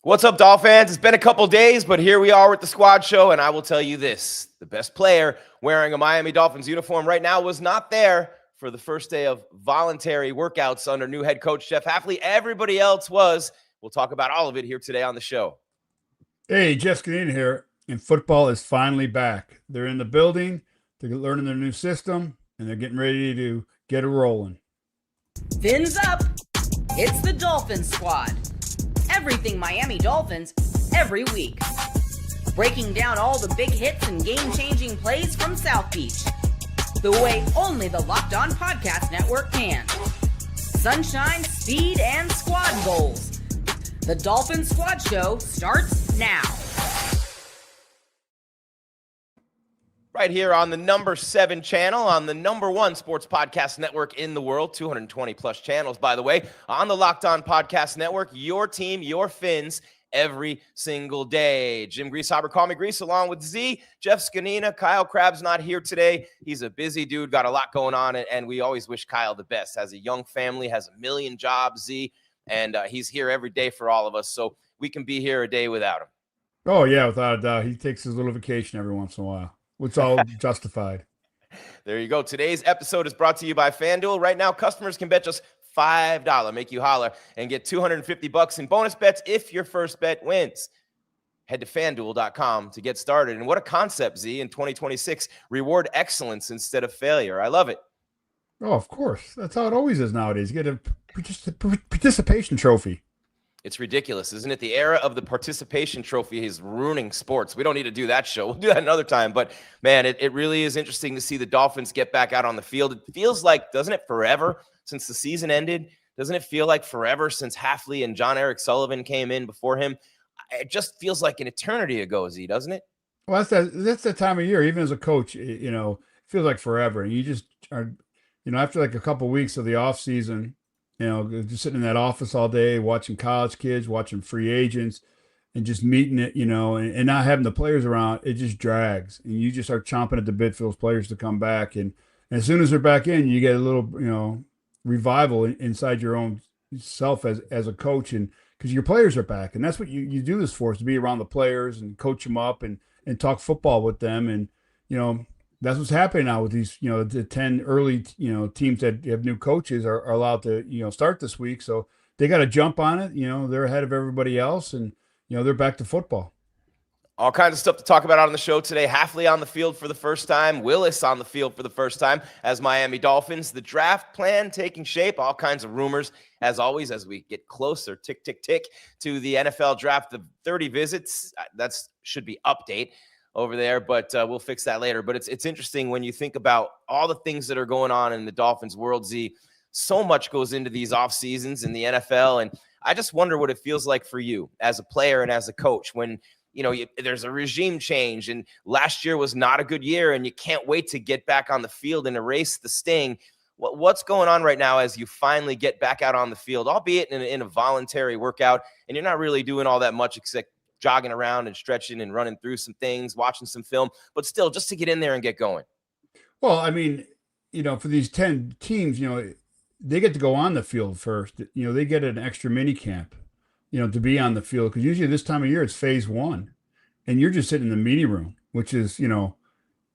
What's up, Dolphins? It's been a couple days, but here we are with the squad show, and I will tell you this. The best player wearing a Miami Dolphins uniform right now was not there for the first day of voluntary workouts under new head coach Jeff Hafley. Everybody else was. We'll talk about all of it here today on the show. Hey, Jeff Hafley here, and football is finally back. They're in the building, they're learning their new system, and they're getting ready to get it rolling. Fins up! It's the Dolphins Squad. Everything Miami Dolphins, every week. Breaking down all the big hits and game-changing plays from South Beach. The way only the Locked On Podcast Network can. Sunshine, speed, and squad goals. The Dolphins Squad Show starts now. Right here on the number 7 channel, on the number 1 sports podcast network in the world, 220 plus channels, by the way, on the Locked On Podcast Network, your team, your Fins, every single day. Jim Greasehaber, call me Grease, along with Z, Jeff Scanina. Kyle Crabb's not here today. He's a busy dude, got a lot going on, and we always wish Kyle the best. Has a young family, has a million jobs, Z, and he's here every day for all of us, so we can be here a day without him. Oh, yeah, without a doubt. He takes his little vacation every once in a while. It's all justified. There you go. Today's episode is brought to you by FanDuel. Right now, customers can bet just $5, make you holler, and get $250 in bonus bets if your first bet wins. Head to FanDuel.com to get started. And what a concept, Z, in 2026. Reward excellence instead of failure. I love it. Oh, of course. That's how it always is nowadays. You get a participation trophy. It's ridiculous, isn't it? The era of the participation trophy is ruining sports. We don't need to do that show. We'll do that another time. But, man, it really is interesting to see the Dolphins get back out on the field. It feels like, doesn't it, forever since the season ended? Doesn't it feel like forever since Hafley and John Eric Sullivan came in before him? It just feels like an eternity ago, Z, doesn't it? Well, that's that time of year. Even as a coach, it feels like forever. And you just are, after like a couple of weeks of the off season, just sitting in that office all day, watching college kids, watching free agents, and just meeting it, and not having the players around, it just drags. And you just are chomping at the bit for those players to come back. And as soon as they're back in, you get a little, revival inside your own self as a coach. And because your players are back. And that's what you do this for, is to be around the players and coach them up and talk football with them. And, that's what's happening now with these, the 10 early, teams that have new coaches are allowed to, start this week. So they got to jump on it. They're ahead of everybody else, and, they're back to football. All kinds of stuff to talk about on the show today. Hafley on the field for the first time. Willis on the field for the first time as Miami Dolphins. The draft plan taking shape. All kinds of rumors, as always, as we get closer, tick, tick, tick, to the NFL draft. The 30 visits, that should be update over there, but we'll fix that later. But it's interesting when you think about all the things that are going on in the Dolphins world, Z. So much goes into these off seasons in the NFL, and I just wonder what it feels like for you as a player and as a coach when there's a regime change, and last year was not a good year, and you can't wait to get back on the field and erase the sting. What's going on right now as you finally get back out on the field, albeit in a voluntary workout, and you're not really doing all that much except jogging around and stretching and running through some things, watching some film, but still just to get in there and get going? Well, I mean, for these 10 teams, they get to go on the field first. They get an extra mini camp, to be on the field, because usually this time of year it's phase 1 and you're just sitting in the meeting room, which is,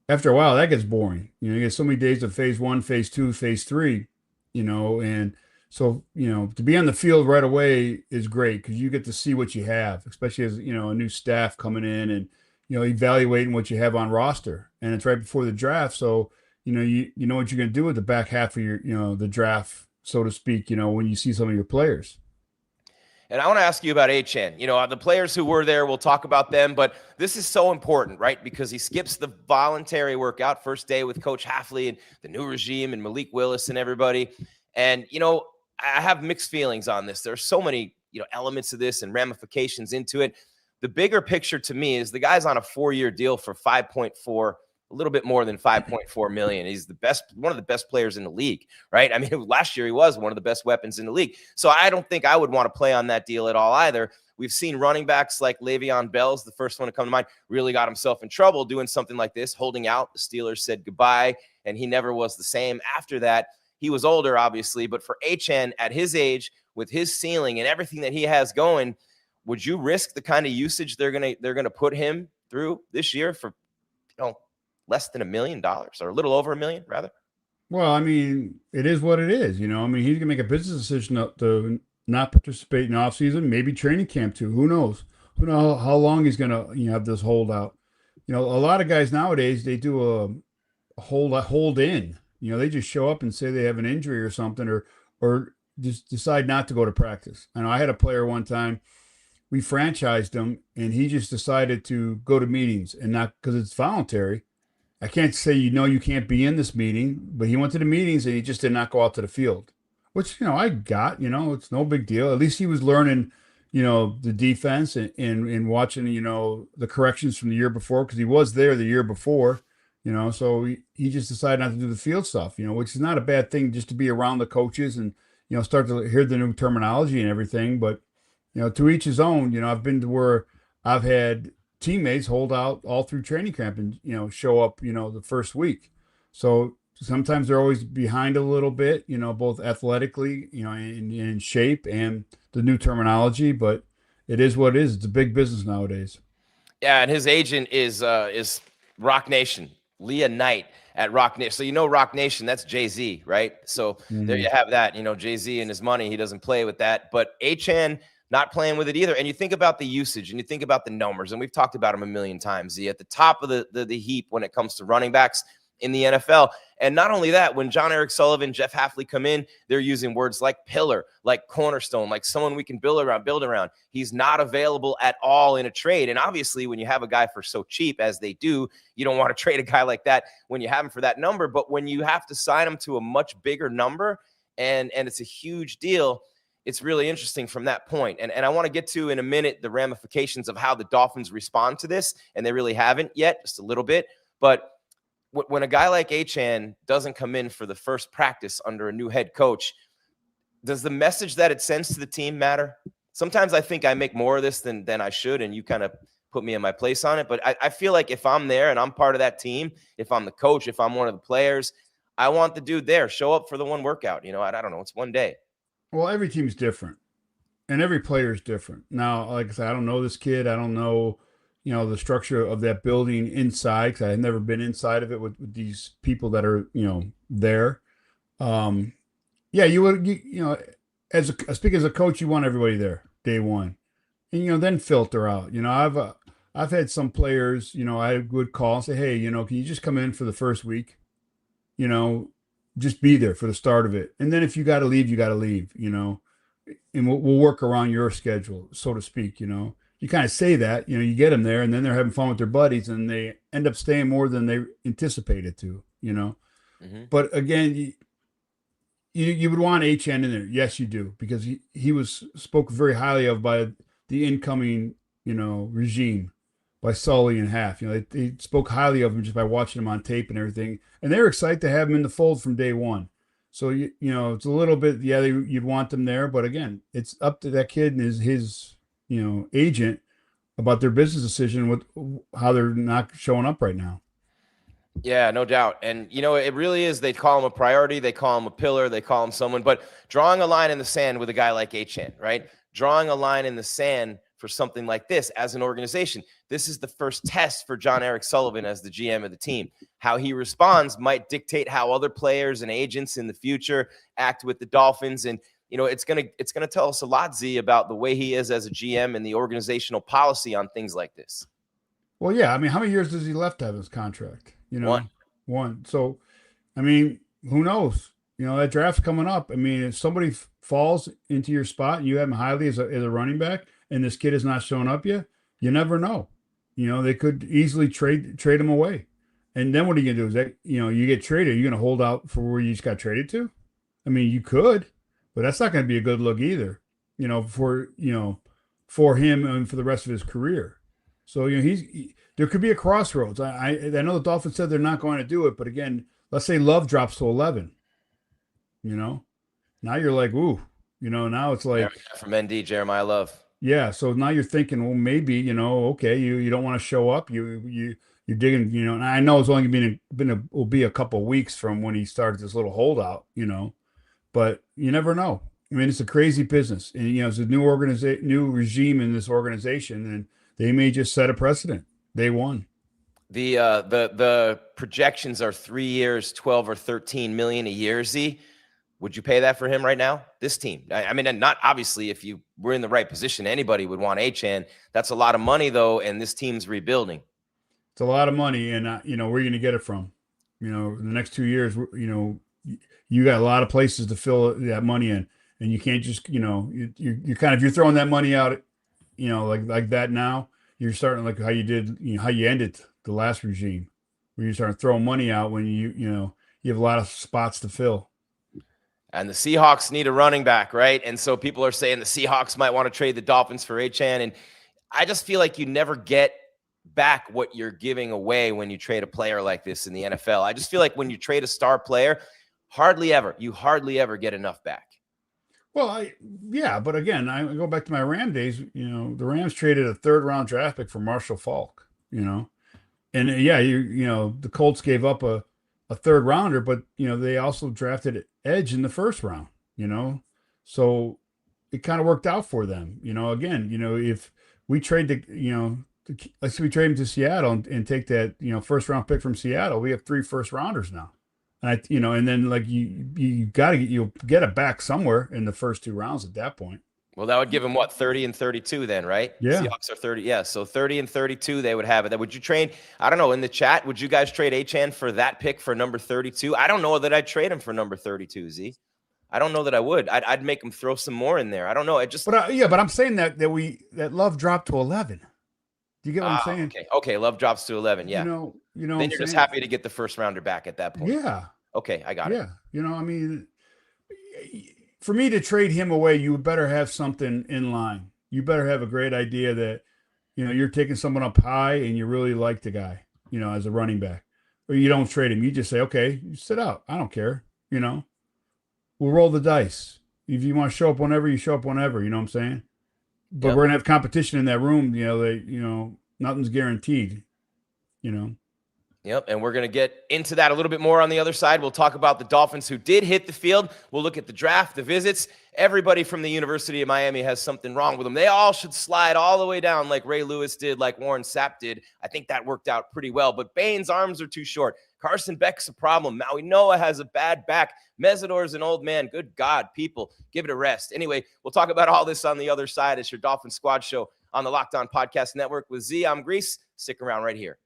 after a while that gets boring. You get so many days of phase 1, phase 2, phase 3, and so, to be on the field right away is great because you get to see what you have, especially as, a new staff coming in and, evaluating what you have on roster. And it's right before the draft. So, you know what you're going to do with the back half of your, the draft, so to speak, when you see some of your players. And I want to ask you about Achane. The players who were there, we'll talk about them, but this is so important, right? Because he skips the voluntary workout first day with Coach Hafley and the new regime and Malik Willis and everybody. And, I have mixed feelings on this. There are so many, elements of this and ramifications into it. The bigger picture to me is the guy's on a 4-year deal for 5.4, a little bit more than 5.4 million. He's one of the best players in the league, right? I mean, last year he was one of the best weapons in the league. So I don't think I would want to play on that deal at all either. We've seen running backs like Le'Veon Bell's the first one to come to mind, really got himself in trouble doing something like this, holding out. The Steelers said goodbye, and he never was the same after that. He was older, obviously, but for Achane at his age, with his ceiling and everything that he has going, would you risk the kind of usage they're gonna put him through this year for less than $1 million or a little over $1 million rather? Well, I mean, it is what it is. I mean, he's gonna make a business decision to not participate in offseason, maybe training camp too. Who knows? Who knows how long he's gonna have this holdout? A lot of guys nowadays, they do a hold in. They just show up and say they have an injury or something, or just decide not to go to practice. I know I had a player one time, we franchised him, and he just decided to go to meetings and not because it's voluntary. I can't say, you can't be in this meeting, but he went to the meetings and he just did not go out to the field, which, I got, it's no big deal. At least he was learning, the defense and watching, the corrections from the year before, because he was there the year before, so he just decided not to do the field stuff, which is not a bad thing, just to be around the coaches and, start to hear the new terminology and everything. But, to each his own. I've been to where I've had teammates hold out all through training camp and, show up, the first week. So sometimes they're always behind a little bit, both athletically, in shape and the new terminology, but it is what it is. It's a big business nowadays. Yeah. And his agent is Rock Nation, Leah Knight at Rock Nation. So, Rock Nation, that's Jay-Z, right? So there you have that, Jay-Z and his money, he doesn't play with that, but Achane not playing with it either. And you think about the usage and you think about the numbers, and we've talked about him a million times. At the top of the heap when it comes to running backs in the NFL. And not only that, when John Eric Sullivan, Jeff Hafley come in, they're using words like pillar, like cornerstone, like someone we can build around. He's not available at all in a trade. And obviously, when you have a guy for so cheap as they do, you don't want to trade a guy like that when you have him for that number. But when you have to sign him to a much bigger number and it's a huge deal, it's really interesting from that point. And I want to get to in a minute the ramifications of how the Dolphins respond to this. And they really haven't yet, just a little bit. But when a guy like Achane doesn't come in for the first practice under a new head coach, does the message that it sends to the team matter? Sometimes I think I make more of this than I should, and you kind of put me in my place on it. But I feel like if I'm there and I'm part of that team, if I'm the coach, if I'm one of the players, I want the dude there. Show up for the one workout. I don't know. It's one day. Well, every team's different, and every player is different. Now, like I said, I don't know this kid. I don't know, the structure of that building inside, because I had never been inside of it with these people that are, there. Yeah, you would, speaking as a coach, you want everybody there day one, and then filter out. I've had some players, I would call and say, hey, can you just come in for the first week? Just be there for the start of it. And then if you got to leave, you got to leave, and we'll work around your schedule, so to speak. You kind of say that, you get them there and then they're having fun with their buddies and they end up staying more than they anticipated to, But again, you would want Achane in there. Yes, you do. Because he was spoken very highly of by the incoming, regime, by Sully and Half. They spoke highly of him just by watching him on tape and everything. And they were excited to have him in the fold from day one. So, it's a little bit, you'd want them there. But again, it's up to that kid and his agent about their business decision with how they're not showing up right now. Yeah, no doubt. And, it really is. They call him a priority. They call him a pillar. They call him someone. But drawing a line in the sand with a guy like Achane, right? Drawing a line in the sand for something like this as an organization. This is the first test for John Eric Sullivan as the GM of the team. How he responds might dictate how other players and agents in the future act with the Dolphins. And, it's gonna tell us a lot, Z, about the way he is as a GM and the organizational policy on things like this. Well, yeah. I mean, how many years does he left to have his contract? One. So, I mean, who knows? That draft's coming up. I mean, if somebody falls into your spot and you have him highly as a running back and this kid is not showing up yet, you never know. They could easily trade him away. And then what are you going to do? Is that, you get traded, you're going to hold out for where you just got traded to? I mean, you could, but that's not going to be a good look either, for him and for the rest of his career. So, there could be a crossroads. I know the Dolphins said they're not going to do it, but again, let's say Love drops to 11, now you're like, ooh, now it's like from ND Jeremiah Love. Yeah. So now you're thinking, well, maybe, okay, you don't want to show up. You're digging, and I know it's only will be a couple of weeks from when he started this little holdout, but you never know. I mean, it's a crazy business, and it's a new regime in this organization, and they may just set a precedent. They won. The projections are 3 years, 12 or 13 million a year. Z, would you pay that for him right now? This team, I mean, and not obviously if you were in the right position, anybody would want Achane. That's a lot of money though, and this team's rebuilding. It's a lot of money, and where are you going to get it from? In the next 2 years, you got a lot of places to fill that money in, and you can't just, you kind of, you're throwing that money out, like that now. You're starting like how you did, how you ended the last regime, where you start throwing money out when you have a lot of spots to fill. And the Seahawks need a running back, right? And so people are saying the Seahawks might want to trade the Dolphins for Achane, and I just feel like you never get back what you're giving away when you trade a player like this in the NFL. I just feel like when you trade a star player, you hardly ever get enough back. Well, but again, I go back to my Ram days. The Rams traded a 3rd-round draft pick for Marshall Faulk. And the Colts gave up a 3rd rounder, but they also drafted edge in the 1st round. So it kind of worked out for them. Again, if we trade let's say we trade him to Seattle and take that 1st-round pick from Seattle, we have 3 first-rounders now. And then like you'll get it back somewhere in the first 2 rounds at that point. Well, that would give them what, 30 and 32 then, right? Yeah. Seahawks are 30. Yeah. So 30 and 32, they would have it. Would you trade? I don't know. In the chat, would you guys trade Achane for that pick for number 32? I don't know that I'd trade him for number 32, Z. I don't know that I would. I'd make him throw some more in there. I don't know. But I'm saying that Love dropped to 11. Do you get what I'm saying? Okay. Love drops to 11. Yeah. Then you're just happy to get the 1st rounder back at that point. Yeah. Okay, I got it. Yeah. I mean, for me to trade him away, you better have something in line. You better have a great idea that, you're taking someone up high and you really like the guy, as a running back. Or you don't trade him. You just say, okay, you sit out. I don't care. We'll roll the dice. If you want to show up whenever, you show up whenever. You know what I'm saying? But we're going to have competition in that room. Nothing's guaranteed, Yep, and we're going to get into that a little bit more on the other side. We'll talk about the Dolphins who did hit the field. We'll look at the draft, the visits. Everybody from the University of Miami has something wrong with them. They all should slide all the way down like Ray Lewis did, like Warren Sapp did. I think that worked out pretty well. But Bain's arms are too short. Carson Beck's a problem. Maui Noah has a bad back. Mesidor's an old man. Good God, people, give it a rest. Anyway, we'll talk about all this on the other side. It's your Dolphin Squad show on the Locked On Podcast Network with Z. I'm Grease. Stick around right here.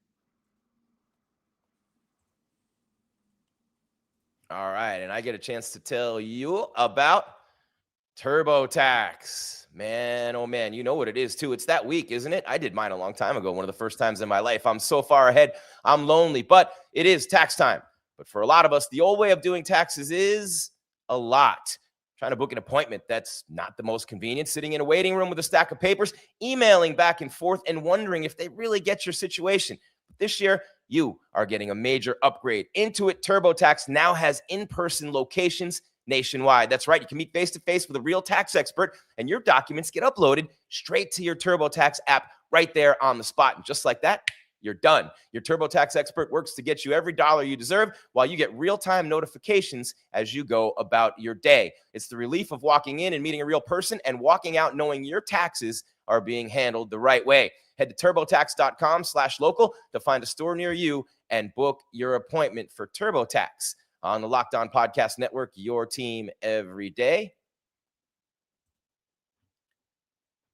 All right, and I get a chance to tell you about TurboTax. Man, oh man, you know what it is too. It's that week, isn't it? I did mine a long time ago, one of the first times in my life. I'm so far ahead, I'm lonely, but it is tax time. But for a lot of us, the old way of doing taxes is a lot. Trying to book an appointment, that's not the most convenient. Sitting in a waiting room with a stack of papers, emailing back and forth, and wondering if they really get your situation. This year, you are getting a major upgrade. Intuit TurboTax now has in-person locations nationwide. That's right. You can meet face-to-face with a real tax expert, and your documents get uploaded straight to your TurboTax app right there on the spot. And just like that, you're done. Your TurboTax expert works to get you every dollar you deserve while you get real-time notifications as you go about your day. It's the relief of walking in and meeting a real person and walking out knowing your taxes are being handled the right way. Head to turbotax.com/local to find a store near you and book your appointment for TurboTax on the Locked On Podcast Network, your team every day.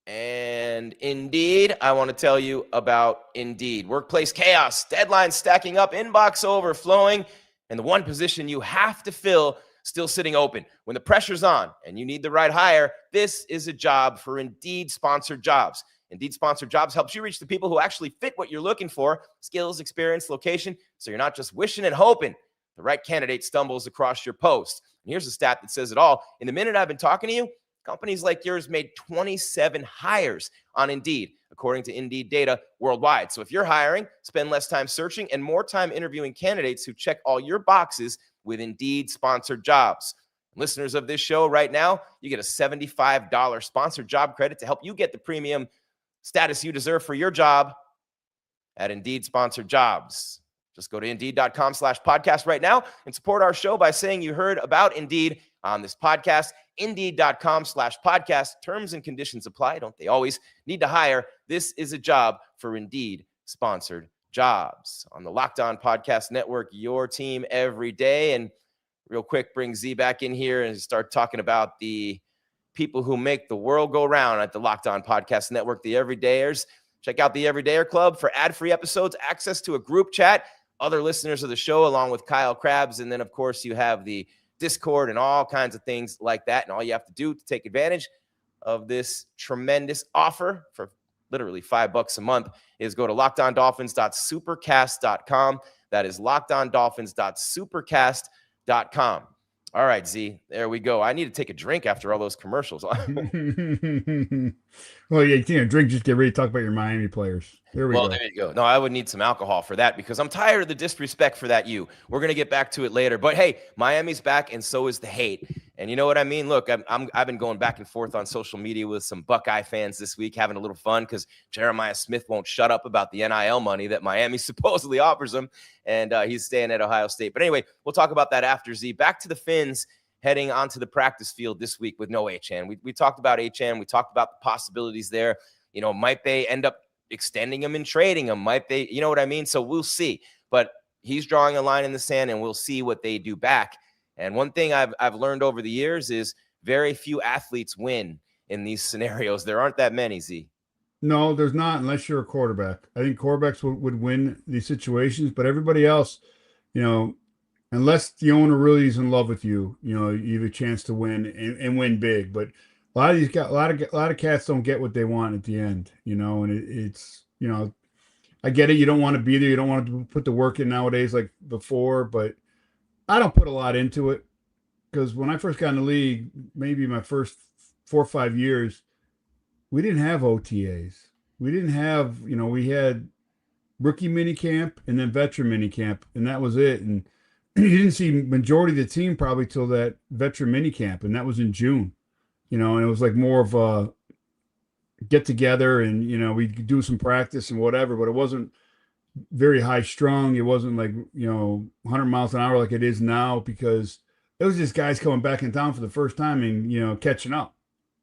And Indeed, I want to tell you about Indeed. Workplace chaos, deadlines stacking up, inbox overflowing, and the one position you have to fill still sitting open. When the pressure's on and you need the right hire, this is a job for Indeed Sponsored Jobs. Indeed Sponsored Jobs helps you reach the people who actually fit what you're looking for, skills, experience, location, so you're not just wishing and hoping the right candidate stumbles across your post. And here's a stat that says it all. In the minute I've been talking to you, companies like yours made 27 hires on Indeed, according to Indeed data worldwide. So if you're hiring, spend less time searching and more time interviewing candidates who check all your boxes with Indeed Sponsored Jobs. Listeners of this show right now, you get a $75 sponsored job credit to help you get the premium status you deserve for your job at Indeed Sponsored Jobs. Just go to Indeed.com/podcast right now and support our show by saying you heard about Indeed on this podcast. Indeed.com/podcast. Terms and conditions apply. Don't they always? Need to hire. This is a job for Indeed sponsored jobs. On the Locked On Podcast Network, your team every day. And real quick, bring Z back in here and start talking about the people who make the world go round at the Locked On Podcast Network, the Everydayers. Check out the Everydayer Club for ad-free episodes, access to a group chat, other listeners of the show, along with Kyle Krabs. And then, of course, you have the Discord and all kinds of things like that. And all you have to do to take advantage of this tremendous offer for literally $5 a month is go to lockedondolphins.supercast.com. That is lockedondolphins.supercast.com. All right, Z, there we go. I need to take a drink after all those commercials. Well, yeah, you can't drink, just get ready to talk about your Miami players. There we go. There you go. No, I would need some alcohol for that because I'm tired of the disrespect for that you. We're going to get back to it later. But, hey, Miami's back, and so is the hate. And you know what I mean? Look, I've been going back and forth on social media with some Buckeye fans this week, having a little fun because Jeremiah Smith won't shut up about the NIL money that Miami supposedly offers him, and he's staying at Ohio State. But anyway, we'll talk about that after, Z. Back to the Fins heading onto the practice field this week with no Achane. We talked about Achane. We talked about the possibilities there. You know, might they end up extending him and trading him? Might they, you know what I mean? So we'll see. But he's drawing a line in the sand, and we'll see what they do back. And one thing I've learned over the years is very few athletes win in these scenarios. There aren't that many, Z. No, there's not, unless you're a quarterback. I think quarterbacks would win these situations, but everybody else, you know, unless the owner really is in love with you, you know, you have a chance to win and win big. But a lot of these guys, a lot of cats don't get what they want at the end, you know, and it's, you know, I get it. You don't want to be there. You don't want to put the work in nowadays like before, but I don't put a lot into it because when I first got in the league, maybe my first 4 or 5 years, we didn't have OTAs. We didn't have, you know, we had rookie minicamp and then veteran minicamp, and that was it. And you didn't see majority of the team probably till that veteran minicamp, and that was in June, you know, and it was like more of a get together and, you know, we'd do some practice and whatever, but it wasn't very high strung. It wasn't like, you know, 100 miles an hour like it is now because it was just guys coming back in town for the first time and, you know, catching up,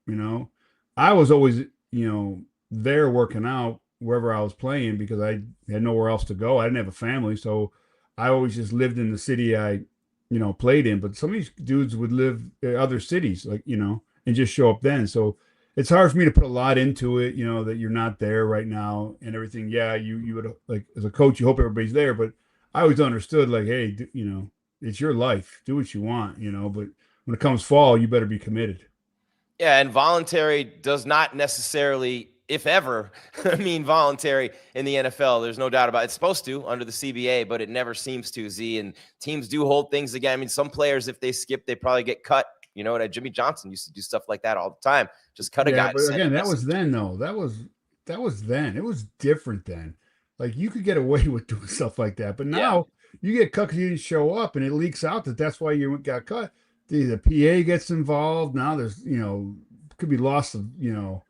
you know. I was always, you know, there working out wherever I was playing because I had nowhere else to go. I didn't have a family, so I always just lived in the city I, you know, played in. But some of these dudes would live in other cities, like, you know, and just show up then. So it's hard for me to put a lot into it, you know, that you're not there right now and everything. Yeah, you would, like, as a coach, you hope everybody's there. But I always understood, like, hey, you know, it's your life. Do what you want, you know. But when it comes fall, you better be committed. Yeah, and voluntary does not necessarily, if ever, mean voluntary in the NFL. There's no doubt about it. It's supposed to under the CBA, but it never seems to, Z. And teams do hold things again. I mean, some players, if they skip, they probably get cut. You know, and Jimmy Johnson used to do stuff like that all the time. Just cut a guy. But again, that was then, though. That was then. It was different then. Like, you could get away with doing stuff like that. But now you get cut because you didn't show up, and it leaks out that that's why you got cut. The PA gets involved. Now there's, you know, could be loss of, you know,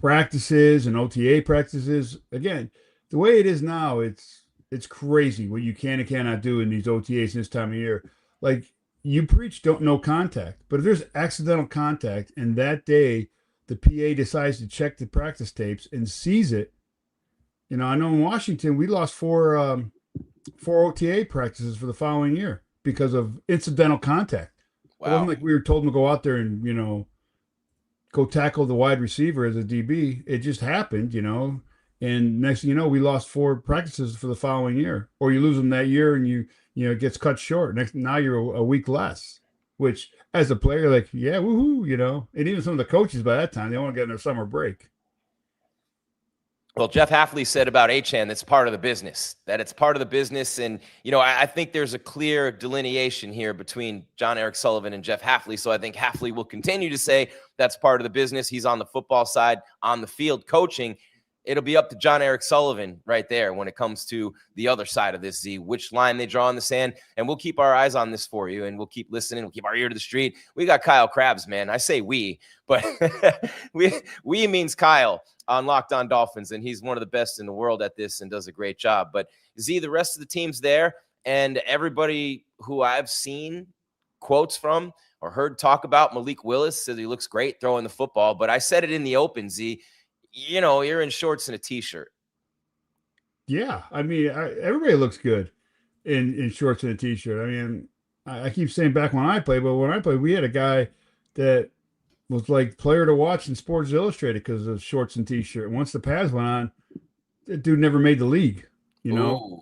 practices and OTA practices. Again, the way it is now, it's crazy what you can and cannot do in these OTAs this time of year. Like, you preach no contact, but if there's accidental contact and that day the PA decides to check the practice tapes and sees it, you know, I know in Washington we lost four OTA practices for the following year because of incidental contact. Wow. It wasn't like we were told them to go out there and, you know, go tackle the wide receiver as a DB. It just happened, you know, and next thing you know, we lost 4 practices for the following year, or you lose them that year and you know, it gets cut short. Now you're a week less, which as a player, like, yeah, woohoo, you know, and even some of the coaches by that time, they want to get in their summer break. Well, Jeff Hafley said about Achane, that's part of the business, that it's part of the business. And, you know, I think there's a clear delineation here between John Eric Sullivan and Jeff Hafley. So I think Hafley will continue to say that's part of the business. He's on the football side, on the field coaching. it'll be up to John Eric Sullivan right there when it comes to the other side of this, Z, which line they draw in the sand. And we'll keep our eyes on this for you, and we'll keep listening. We'll keep our ear to the street. We got Kyle Krabs, man. I say we, but we means Kyle on Locked On Dolphins, and he's one of the best in the world at this and does a great job. But Z, the rest of the team's there, and everybody who I've seen quotes from or heard talk about, Malik Willis says he looks great throwing the football. But I said it in the open, Z, you're in shorts and a T-shirt. Yeah, I mean, everybody looks good in shorts and a T-shirt. I mean, I keep saying back when I played, but when I played, we had a guy that was like player to watch in Sports Illustrated because of shorts and T-shirt. And once the pads went on, that dude never made the league, Ooh.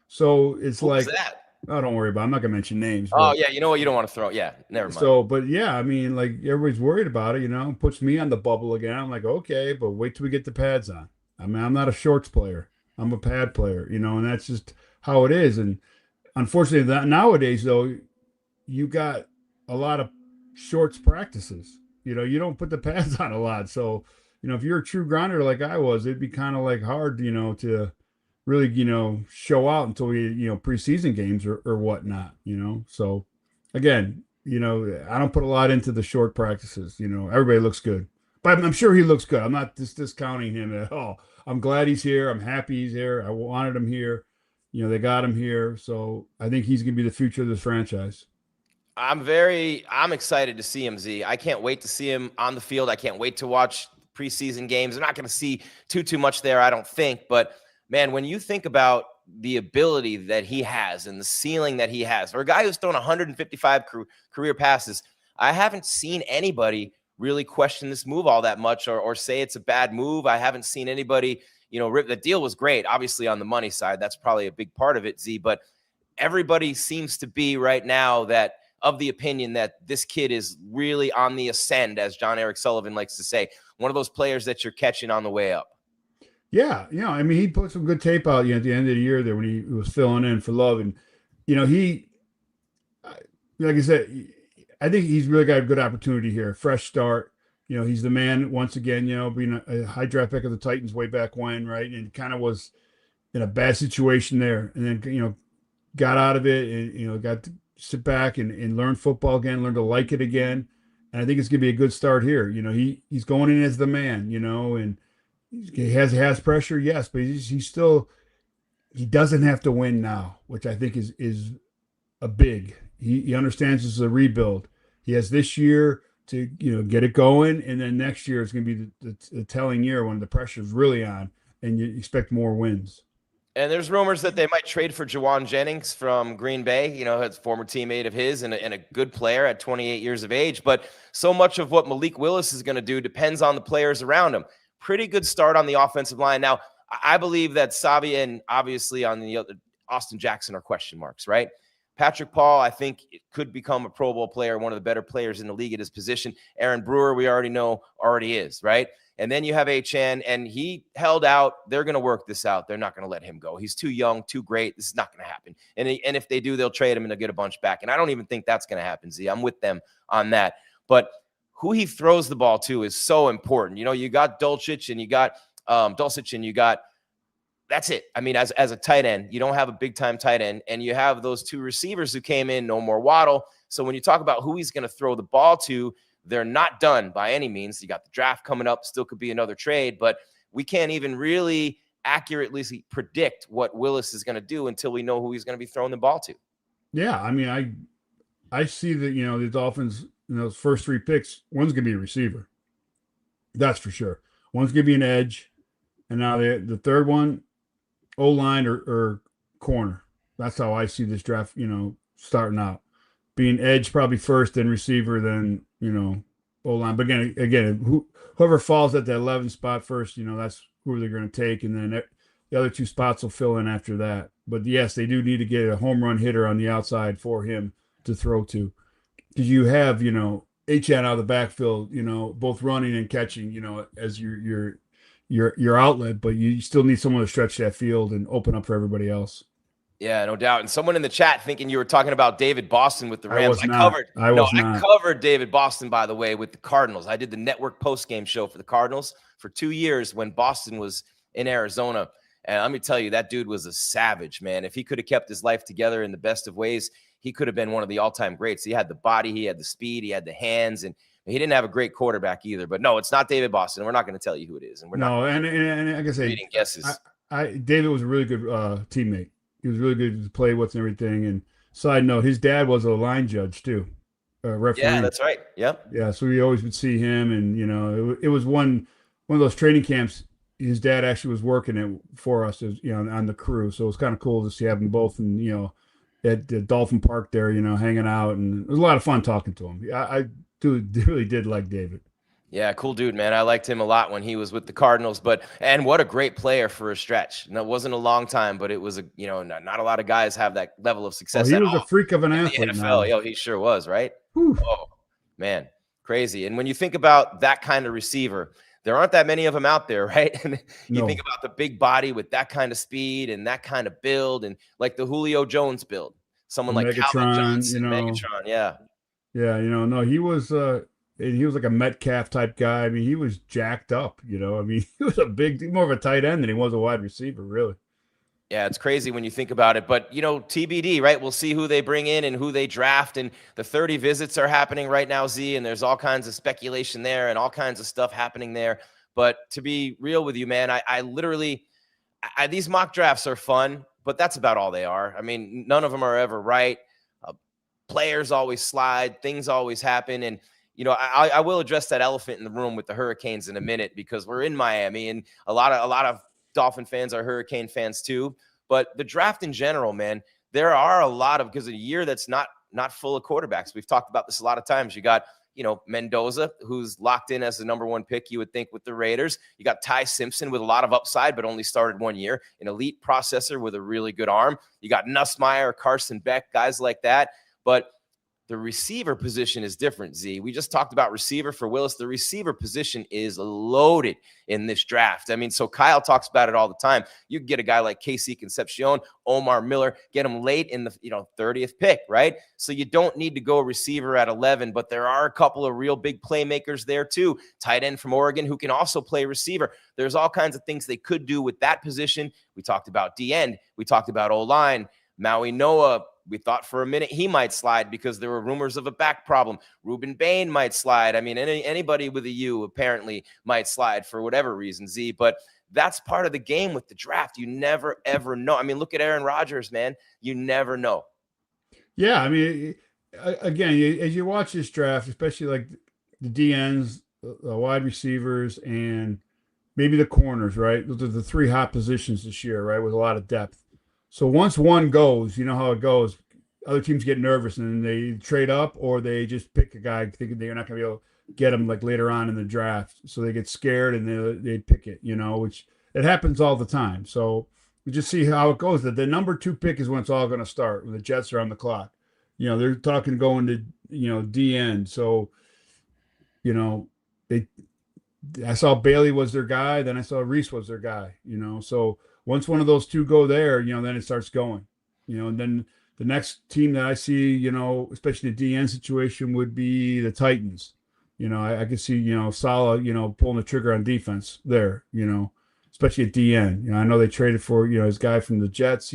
So it's Who like, was that? oh, don't worry about it. I'm not going to mention names. Oh, yeah, you know what? You don't want to throw. Yeah, never mind. So, but yeah, I mean, like everybody's worried about it, puts me on the bubble again. I'm like, okay, but wait till we get the pads on. I mean, I'm not a shorts player. I'm a pad player, and that's just how it is. And unfortunately, nowadays, though, you got a lot of shorts practices. You don't put the pads on a lot. So, if you're a true grinder like I was, it'd be kind of like hard, to really, show out until we, preseason games or whatnot, So again, I don't put a lot into the short practices, everybody looks good, but I'm sure he looks good. I'm not discounting him at all. I'm glad he's here. I'm happy he's here. I wanted him here. They got him here. So I think he's going to be the future of this franchise. I'm excited to see him, Z. I can't wait to see him on the field. I can't wait to watch preseason games. I'm not going to see too much there, I don't think, but man, when you think about the ability that he has and the ceiling that he has, for a guy who's thrown 155 career passes, I haven't seen anybody really question this move all that much or say it's a bad move. I haven't seen anybody, the deal was great, obviously on the money side. That's probably a big part of it, Z, but everybody seems to be right now that of the opinion that this kid is really on the ascend, as John Eric Sullivan likes to say, one of those players that you're catching on the way up. Yeah, I mean, he put some good tape out, at the end of the year there when he was filling in for Love. And, he, like I said, I think he's really got a good opportunity here. Fresh start. He's the man once again, being a high draft pick of the Titans way back when, right? And kind of was in a bad situation there. And then, got out of it and, got to sit back and learn football again, learn to like it again. And I think it's going to be a good start here. He's going in as the man, and he has pressure, yes, but he doesn't have to win now, which I think is a big. He understands this is a rebuild. He has this year to get it going, and then next year it's going to be the telling year when the pressure is really on, and you expect more wins. And there's rumors that they might trade for Jawan Jennings from Green Bay, a former teammate of his and a good player at 28 years of age. But so much of what Malik Willis is going to do depends on the players around him. Pretty good start on the offensive line. Now, I believe that Savi and obviously on the other Austin Jackson are question marks, right? Patrick Paul, I think, could become a Pro Bowl player, one of the better players in the league at his position. Aaron Brewer, we already know, already is, right? And then you have Achane, and he held out. They're going to work this out. They're not going to let him go. He's too young, too great. This is not going to happen. And if they do, they'll trade him and they'll get a bunch back. And I don't even think that's going to happen, Z. I'm with them on that. But who he throws the ball to is so important. You got Dulcich and you got Dulcich and you got that's it. I mean, as a tight end, you don't have a big time tight end, and you have those two receivers who came in, no more Waddle. So when you talk about who he's going to throw the ball to, they're not done by any means. You got the draft coming up, still could be another trade, but we can't even really accurately predict what Willis is going to do until we know who he's going to be throwing the ball to. Yeah, I mean, I see that, the Dolphins, those first three picks, one's going to be a receiver. That's for sure. One's going to be an edge. And now the third one, O-line or corner. That's how I see this draft, starting out. Being edge probably first, then receiver, then, O-line. But again, whoever falls at the 11 spot first, that's who they're going to take. And then the other two spots will fill in after that. But yes, they do need to get a home run hitter on the outside for him to throw to. Because you have, Achane out of the backfield, both running and catching, as your outlet, but you still need someone to stretch that field and open up for everybody else. Yeah, no doubt. And someone in the chat thinking you were talking about David Boston with the Rams. I covered David Boston, by the way, with the Cardinals. I did the network post-game show for the Cardinals for 2 years when Boston was in Arizona. And let me tell you, that dude was a savage, man. If he could have kept his life together in the best of ways, he could have been one of the all-time greats. He had the body, he had the speed, he had the hands, and he didn't have a great quarterback either. But no, it's not David Boston. We're not going to tell you who it is. And we're not and like I say, reading guesses. David was a really good teammate. He was really good to play with and everything. And side note, his dad was a line judge too, referee. Yeah, that's right. Yep. Yeah, so we always would see him, and it was one of those training camps. His dad actually was working it for us, on the crew. So it was kind of cool to see them both, and at the Dolphin Park there, hanging out, and it was a lot of fun talking to him. I really did like David. Yeah, cool dude, man. I liked him a lot when he was with the Cardinals, and what a great player for a stretch. And it wasn't a long time, but it was not a lot of guys have that level of success. He was a freak of an athlete. In the NFL, yo, he sure was, right? Whew. Oh, man, crazy. And when you think about that kind of receiver, there aren't that many of them out there, right? And you think about the big body with that kind of speed and that kind of build, and like the Julio Jones build, someone like Calvin Johnson, Megatron, yeah. Yeah, no, he was like a Metcalf type guy. I mean, he was jacked up, I mean, he was more of a tight end than he was a wide receiver, really. Yeah, it's crazy when you think about it, but TBD, right? We'll see who they bring in and who they draft, and the 30 visits are happening right now, Z, and there's all kinds of speculation there and all kinds of stuff happening there. But to be real with you, man, I literally, these mock drafts are fun, but that's about all they are. I mean, none of them are ever right. Players always slide, things always happen, and I will address that elephant in the room with the Hurricanes in a minute, because we're in Miami, and a lot of Dolphin fans are Hurricane fans too. But the draft in general, man, there are a lot of, because a year that's not full of quarterbacks. We've talked about this a lot of times. You got, Mendoza, who's locked in as the number one pick, you would think, with the Raiders. You got Ty Simpson with a lot of upside, but only started 1 year, an elite processor with a really good arm. You got Nussmeier, Carson Beck, guys like that. But the receiver position is different, Z. We just talked about receiver for Willis. The receiver position is loaded in this draft. I mean, so Kyle talks about it all the time. You can get a guy like Casey Concepcion, Omar Miller, get him late in the 30th pick, right? So you don't need to go receiver at 11, but there are a couple of real big playmakers there too. Tight end from Oregon who can also play receiver. There's all kinds of things they could do with that position. We talked about D-end. We talked about O-line. Maui Noah, we thought for a minute he might slide because there were rumors of a back problem. Ruben Bain might slide. I mean, anybody with a U apparently might slide for whatever reason, Z. But that's part of the game with the draft. You never, ever know. I mean, look at Aaron Rodgers, man. You never know. Yeah, I mean, again, as you watch this draft, especially like the DNs, the wide receivers, and maybe the corners, right? Those are the three hot positions this year, right, with a lot of depth. So once one goes, you know how it goes. Other teams get nervous and they trade up, or they just pick a guy thinking they're not going to be able to get him like later on in the draft. So they get scared and they pick it, which it happens all the time. So we just see how it goes. The number 2 pick is when it's all going to start, when the Jets are on the clock. They're talking going to, D end. So, I saw Bailey was their guy. Then I saw Reese was their guy, so once one of those two go there, then it starts going, and then the next team that I see, especially the DN situation, would be the Titans. I could see, Saleh, pulling the trigger on defense there, especially at DN. I know they traded for, his guy from the Jets,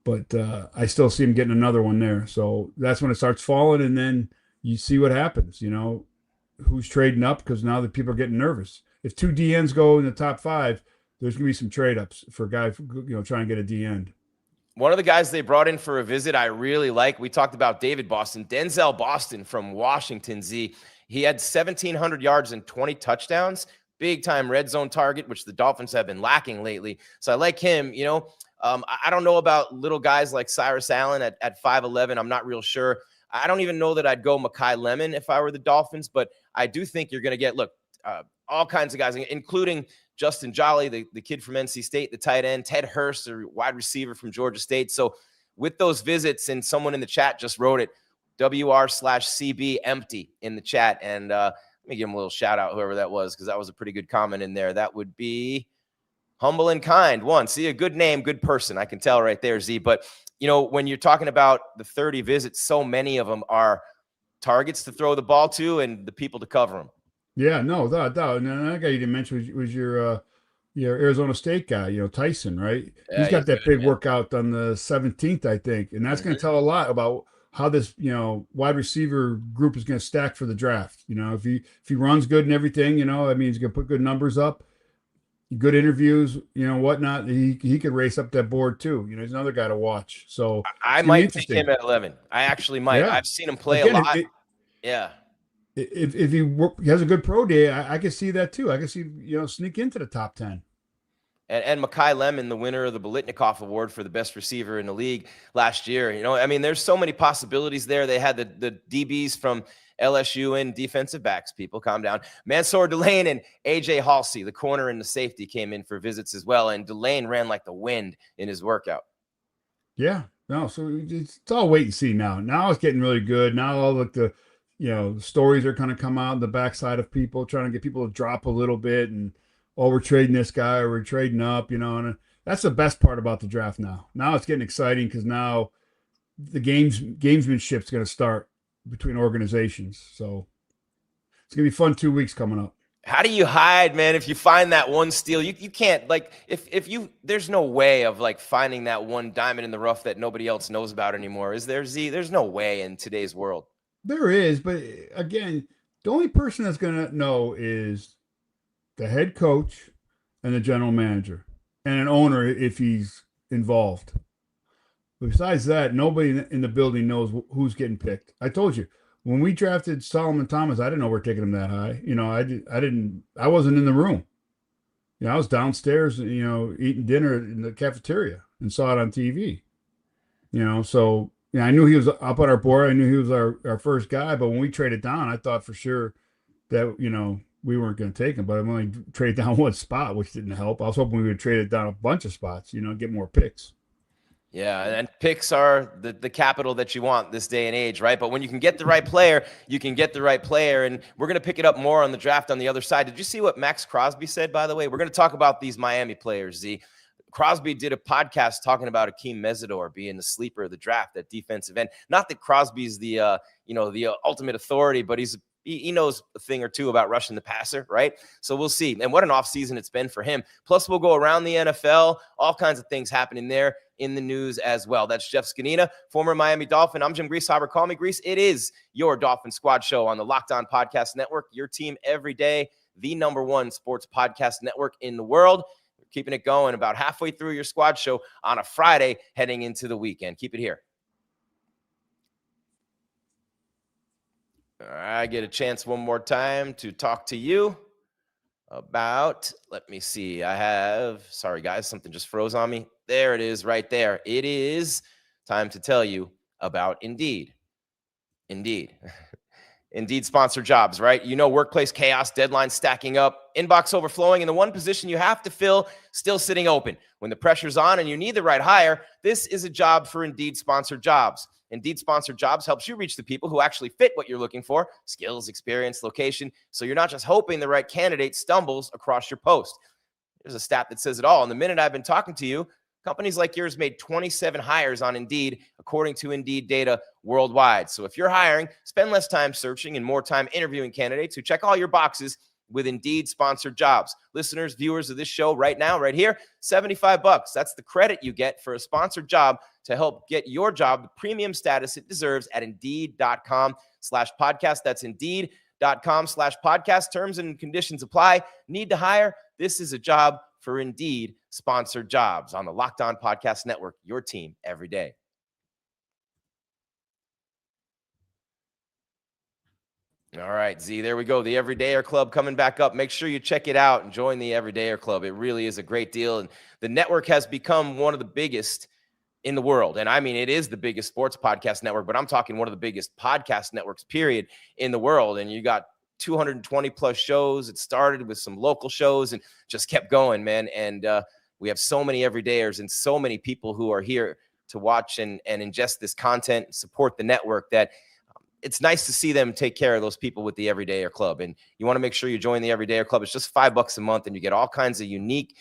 but I still see him getting another one there. So that's when it starts falling, and then you see what happens, who's trading up, because now the people are getting nervous. If 2 DNs go in the top 5, there's going to be some trade-ups for a guy, trying to get a D-end. One of the guys they brought in for a visit I really like, we talked about David Boston, Denzel Boston from Washington, Z. He had 1,700 yards and 20 touchdowns, big-time red zone target, which the Dolphins have been lacking lately. So I like him, I don't know about little guys like Cyrus Allen at 5'11". I'm not real sure. I don't even know that I'd go Mekhi Lemon if I were the Dolphins, but I do think you're going to get, all kinds of guys, including Justin Jolly, the kid from NC State, the tight end, Ted Hurst, the wide receiver from Georgia State. So with those visits, and someone in the chat just wrote it, WR/CB empty in the chat. And let me give him a little shout out, whoever that was, because that was a pretty good comment in there. That would be Humble and Kind. See, a good name, good person. I can tell right there, Z. But, when you're talking about the 30 visits, so many of them are targets to throw the ball to and the people to cover them. Yeah, no, that. And another guy you didn't mention was your, Arizona State guy, Tyson, right? Yeah, He's got he's that good, big man. workout on the 17th, I think. And that's going to tell a lot about how this, wide receiver group is going to stack for the draft. If he runs good and everything, that means he's going to put good numbers up, good interviews, whatnot. He could race up that board too. He's another guy to watch. So I it's going to be might take interesting. him at 11. I actually might. Yeah. I've seen him play Again, a lot. Yeah. if he has a good pro day, I can see that too. I can see, sneak into the top 10. And Mekhi Lemon, the winner of the Biletnikoff Award for the best receiver in the league last year. There's so many possibilities there. They had the DBs from LSU and defensive backs. People, calm down. Mansour Delane and A.J. Halsey, the corner and the safety, came in for visits as well. And Delane ran like the wind in his workout. Yeah. No, so it's all wait and see now. Now it's getting really good. Now all the stories are kind of come out on the backside of people trying to get people to drop a little bit and, we're trading this guy or we're trading up, and that's the best part about the draft now. Now it's getting exciting because now the gamesmanship is going to start between organizations. So it's going to be fun 2 weeks coming up. How do you hide, man? If you find that one steal, you can't, there's no way of finding that one diamond in the rough that nobody else knows about anymore. Is there, Z? There's no way in today's world. There is, but again, the only person that's going to know is the head coach and the general manager and an owner if he's involved. Besides that, nobody in the building knows who's getting picked. I told you, when we drafted Solomon Thomas, I didn't know we're taking him that high. I wasn't in the room. I was downstairs, eating dinner in the cafeteria and saw it on TV. So I knew he was up on our board. I knew he was our first guy, but when we traded down, I thought for sure that, we weren't going to take him, but I'm only traded down one spot, which didn't help. I was hoping we would trade it down a bunch of spots, get more picks. Yeah, and picks are the capital that you want this day and age, right? But when you can get the right player, you can get the right player, and we're going to pick it up more on the draft on the other side. Did you see what Max Crosby said, by the way? We're going to talk about these Miami players, Z. Crosby did a podcast talking about Akeem Mesidor being the sleeper of the draft at defensive end. Not that Crosby's the ultimate authority, but he knows a thing or two about rushing the passer, right? So we'll see. And what an offseason it's been for him. Plus, we'll go around the NFL, all kinds of things happening there in the news as well. That's Jeff Scanina, former Miami Dolphin. I'm Jim Greasehopper. Call me Grease. It is your Dolphin Squad show on the Locked On Podcast Network, your team every day, the #1 sports podcast network in the world. We're keeping it going about halfway through your squad show on a Friday heading into the weekend. Keep it here. I get a chance one more time to talk to you about, let me see. Sorry guys, something just froze on me. There it is right there. It is time to tell you about Indeed. Indeed sponsored jobs, right? Workplace chaos, deadlines stacking up, inbox overflowing, and the one position you have to fill still sitting open. When the pressure's on and you need the right hire, this is a job for Indeed sponsored jobs. Indeed sponsored jobs helps you reach the people who actually fit what you're looking for, skills, experience, location, so you're not just hoping the right candidate stumbles across your post. There's a stat that says it all. In the minute I've been talking to you, companies like yours made 27 hires on Indeed, according to Indeed data worldwide. So if you're hiring, spend less time searching and more time interviewing candidates who check all your boxes with Indeed sponsored jobs. Listeners, viewers of this show right now, right here, $75. That's the credit you get for a sponsored job to help get your job the premium status it deserves at Indeed.com/podcast. That's Indeed.com/podcast. Terms and conditions apply. Need to hire? This is a job for Indeed sponsored jobs on the Locked On Podcast Network, your team every day. All right, Z, there we go. The Everydayer Club coming back up. Make sure you check it out and join the Everydayer Club. It really is a great deal. And the network has become one of the biggest in the world. And I mean, it is the biggest sports podcast network, but I'm talking one of the biggest podcast networks, period, in the world. And you got 220 plus shows. It started with some local shows and just kept going, man. And we have so many everydayers and so many people who are here to watch and ingest this content and support the network that it's nice to see them take care of those people with the Everydayer Club. And you want to make sure you join the Everydayer Club. It's just $5 a month and you get all kinds of unique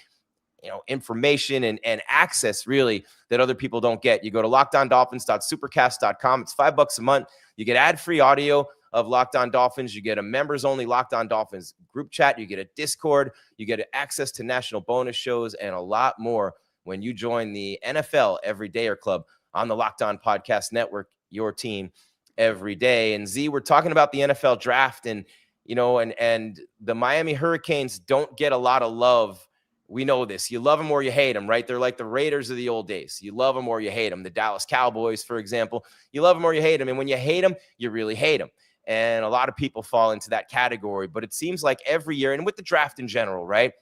information and access really that other people don't get. You go to LockedOnDolphins.supercast.com. It's $5 a month. You get ad-free audio of Locked On Dolphins. You get a members-only Locked On Dolphins group chat. You get a Discord. You get access to national bonus shows and a lot more when you join the NFL Everydayer Club on the Locked On Podcast Network, your team every day. And Z, we're talking about the NFL draft, and and the Miami Hurricanes don't get a lot of love. We know this. You love them or you hate them, right? They're like the Raiders of the old days. You love them or you hate them. The Dallas Cowboys, for example, you love them or you hate them. And when you hate them, you really hate them. And a lot of people fall into that category. But it seems like every year, and with the draft in general, right?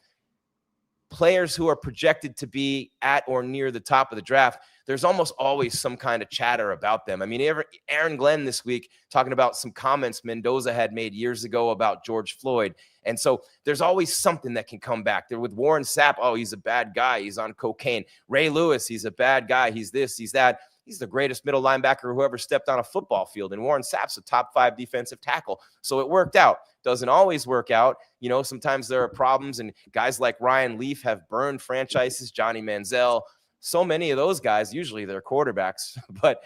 Players who are projected to be at or near the top of the draft, there's almost always some kind of chatter about them. I mean, Aaron Glenn this week talking about some comments Mendoza had made years ago about George Floyd. And so there's always something that can come back there with Warren Sapp. Oh, he's a bad guy. He's on cocaine. Ray Lewis, he's a bad guy. He's this, he's that. He's the greatest middle linebacker who ever stepped on a football field. And Warren Sapp's a top 5 defensive tackle. So it worked out. Doesn't always work out. Sometimes there are problems, and guys like Ryan Leaf have burned franchises, Johnny Manziel. So many of those guys, usually they're quarterbacks, but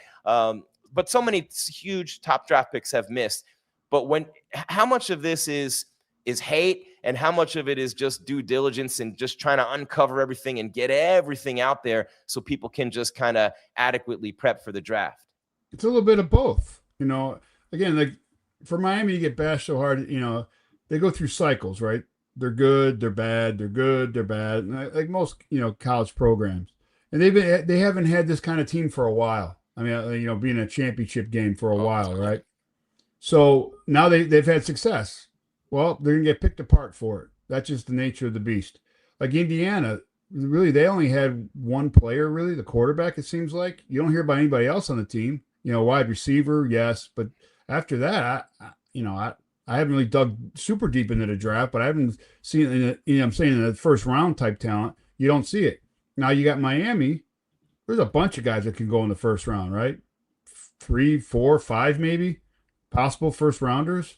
so many huge top draft picks have missed. But how much of this is hate, and how much of it is just due diligence and just trying to uncover everything and get everything out there so people can just kind of adequately prep for the draft? It's a little bit of both. Again, like for Miami, you get bashed so hard. They go through cycles, right? They're good, they're bad, they're good, they're bad. Like most college programs. And they haven't had this kind of team for a while. I mean, being a championship game for a while, right? So now they've had success. Well, they're gonna get picked apart for it. That's just the nature of the beast. Like Indiana, really, they only had one player, really, the quarterback. It seems like you don't hear about anybody else on the team. Wide receiver, yes, but after that, I haven't really dug super deep into the draft, but I haven't seen I'm saying in the first round type talent. You don't see it. Now you got Miami. There's a bunch of guys that can go in the first round, right? 3, 4, 5 maybe possible first rounders.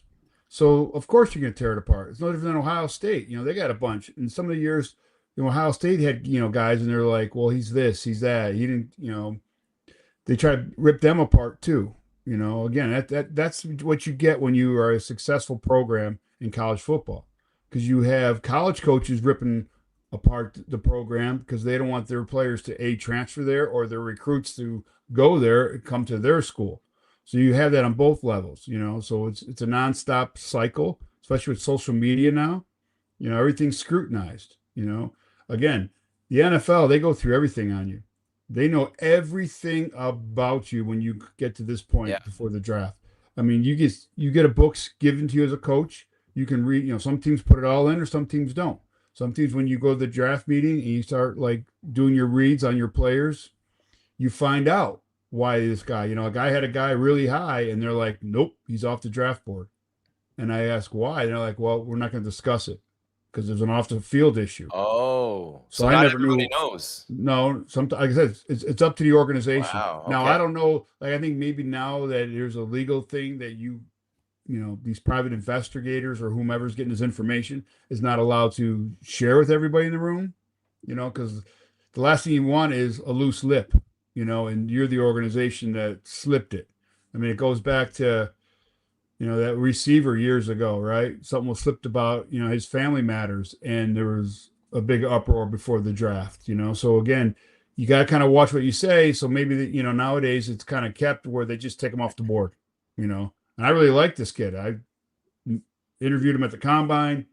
So of course you're going to tear it apart. It's no different than Ohio State. They got a bunch. In some of the years, Ohio State had guys, and they're like, well, he's this, he's that. He didn't. They try to rip them apart too. Again, that's what you get when you are a successful program in college football, because you have college coaches ripping apart the program because they don't want their players to transfer there, or their recruits to go there and come to their school. So you have that on both levels, so it's a nonstop cycle, especially with social media now. Everything's scrutinized. Again, the NFL, they go through everything on you. They know everything about you when you get to this point before the draft. I mean, you get a book given to you as a coach. You can read, some teams put it all in, or some teams don't. Some teams, when you go to the draft meeting and you start like doing your reads on your players, you find out why this guy, a guy had a guy really high, and they're like, nope, he's off the draft board. And I ask why, and they're like, well, we're not going to discuss it because there's an off the field issue. Oh, so I never knew. Knows. No, sometimes, like I said, it's up to the organization. Wow, okay. Now I don't know. Like I think maybe now that there's a legal thing that these private investigators or whomever's getting this information is not allowed to share with everybody in the room, because the last thing you want is a loose lip, and you're the organization that slipped it. I mean, it goes back to, that receiver years ago, right? Something was slipped about, his family matters, and there was a big uproar before the draft, So again, you got to kind of watch what you say. So maybe, nowadays it's kind of kept where they just take him off the board, And I really like this kid. I interviewed him at the combine,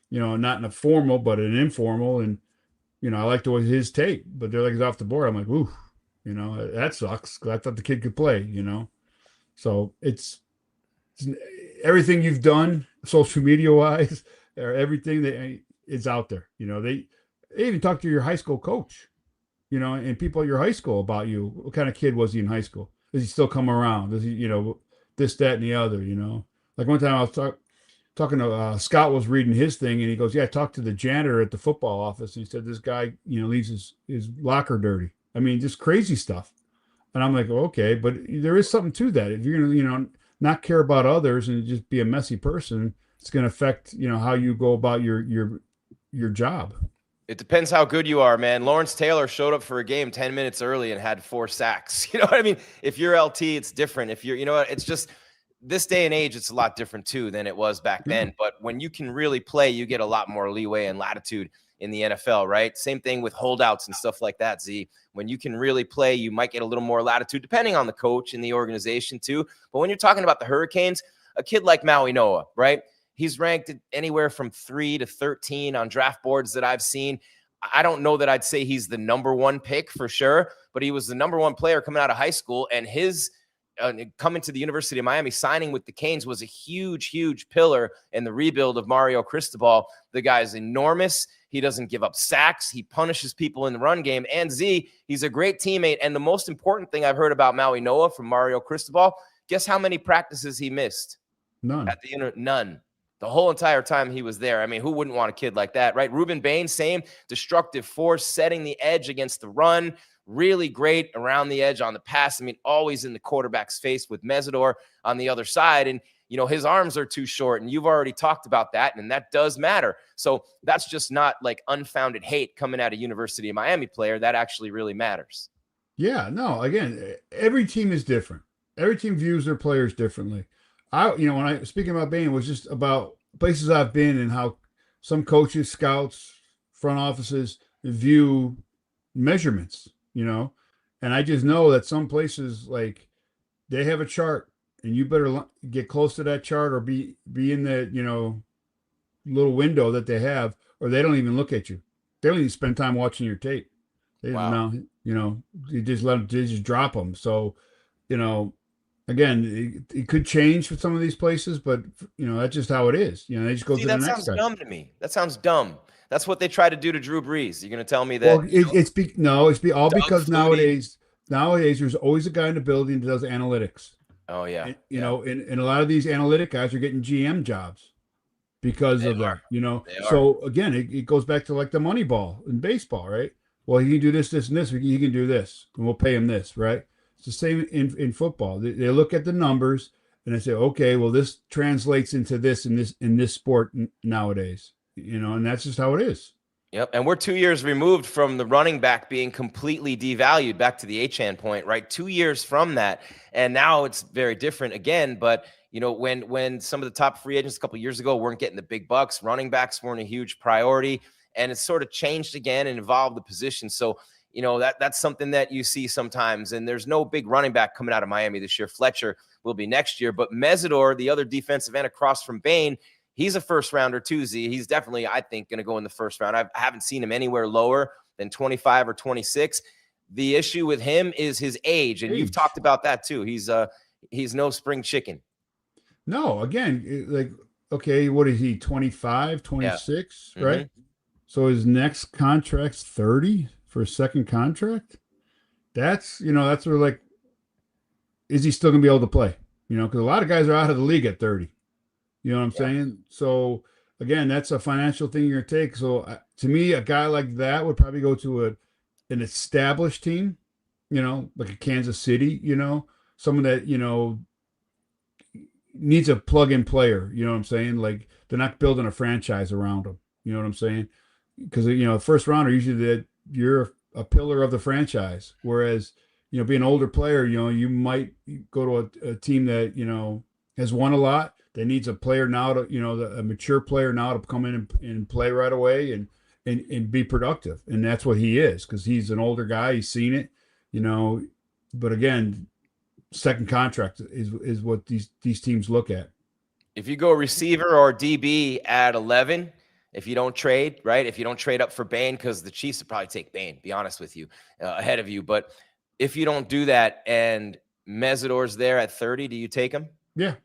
not in a formal, but an informal. And, I liked his tape, but they're like, he's off the board. I'm like, ooh, that sucks. 'Cause I thought the kid could play, So it's everything you've done social media wise, or everything that is out there. They even talk to your high school coach, and people at your high school about you. What kind of kid was he in high school? Does he still come around? Does he, this, that, and the other, Like one time I was talking to Scott was reading his thing, and he goes, yeah, I talked to the janitor at the football office. And he said, this guy, leaves his locker dirty. I mean, just crazy stuff. And I'm like, well, okay, but there is something to that. If you're going to, not care about others and just be a messy person, it's going to affect, how you go about your job. It depends how good you are, man. Lawrence Taylor showed up for a game 10 minutes early and had 4 sacks. You know what I mean? If you're LT, it's different. If you're, it's just this day and age, it's a lot different too than it was back then. But when you can really play, you get a lot more leeway and latitude in the NFL, right? Same thing with holdouts and stuff like that, Z. When you can really play, you might get a little more latitude depending on the coach and the organization too. But when you're talking about the Hurricanes, a kid like Maui Noah, right? He's ranked anywhere from 3 to 13 on draft boards that I've seen. I don't know that I'd say he's the number one pick for sure, but he was the number one player coming out of high school, and his coming to the University of Miami, signing with the Canes was a huge, huge pillar in the rebuild of Mario Cristobal. The guy's enormous. He doesn't give up sacks. He punishes people in the run game. And Z, he's a great teammate. And the most important thing I've heard about Maui Noah from Mario Cristobal, guess how many practices he missed? None. None. The whole entire time he was there. I mean, who wouldn't want a kid like that, right? Ruben Bain, same destructive force, setting the edge against the run. Really great around the edge on the pass. I mean, always in the quarterback's face with Mesidor on the other side. And, you know, his arms are too short. And you've already talked about that. And that does matter. So that's just not like unfounded hate coming at a University of Miami player. That actually really matters. Yeah, no, again, every team is different. Every team views their players differently. When I speaking about Bain, was just about places I've been and how some coaches, scouts, front offices view measurements, and I just know that some places, like, they have a chart and you better get close to that chart or be in the, little window that they have, or they don't even look at you. They don't even spend time watching your tape. Wow. You just they just drop them. So, again, it could change for some of these places, but that's just how it is. They just go to the next guy. That sounds dumb to me. That sounds dumb. That's what they try to do to Drew Brees. You're going to tell me that? Well, it's all because nowadays there's always a guy in the building that does analytics. Oh yeah. And, and a lot of these analytic guys are getting GM jobs because of that. So again, it goes back to like the money ball in baseball, right? Well, he can do this, this, and this. He can do this, and we'll pay him this, right? It's the same in football. They look at the numbers and they say, okay, well, this translates into this in this sport nowadays, and that's just how it is. Yep. And we're 2 years removed from the running back being completely devalued, back to the Achane point, right? 2 years from that. And now it's very different again. But, when some of the top free agents a couple of years ago weren't getting the big bucks, running backs weren't a huge priority, and it's sort of changed again and evolved the position. So, that's something that you see sometimes. And there's no big running back coming out of Miami this year. Fletcher will be next year. But Mesidor, the other defensive end across from Bain, he's a first rounder too, Z. He's definitely, I think, going to go in the first round. I haven't seen him anywhere lower than 25 or 26. The issue with him is his age. And you've talked about that too. He's no spring chicken. No, again, okay, what is he, 25, 26, yeah. Right? Mm-hmm. So his next contract's 30 for a second contract. That's where, like, is he still gonna be able to play? Because a lot of guys are out of the league at 30. You know what I'm saying? So again, that's a financial thing you're gonna take. So to me, a guy like that would probably go to an established team, like a Kansas City, someone that needs a plug-in player. You know what I'm saying? Like, they're not building a franchise around them. You know what I'm saying? Because first rounder, usually that you're a pillar of the franchise, whereas being an older player, you might go to a team that has won a lot, that needs a player now to a mature player now to come in and play right away and be productive. And that's what he is, because he's an older guy. He's seen it, but again, second contract is what these teams look at. If you go receiver or DB at 11, if you don't trade, right? If you don't trade up for Bain, because the Chiefs would probably take Bain, be honest with you, ahead of you. But if you don't do that and Mesidor's there at 30, do you take him? Yeah.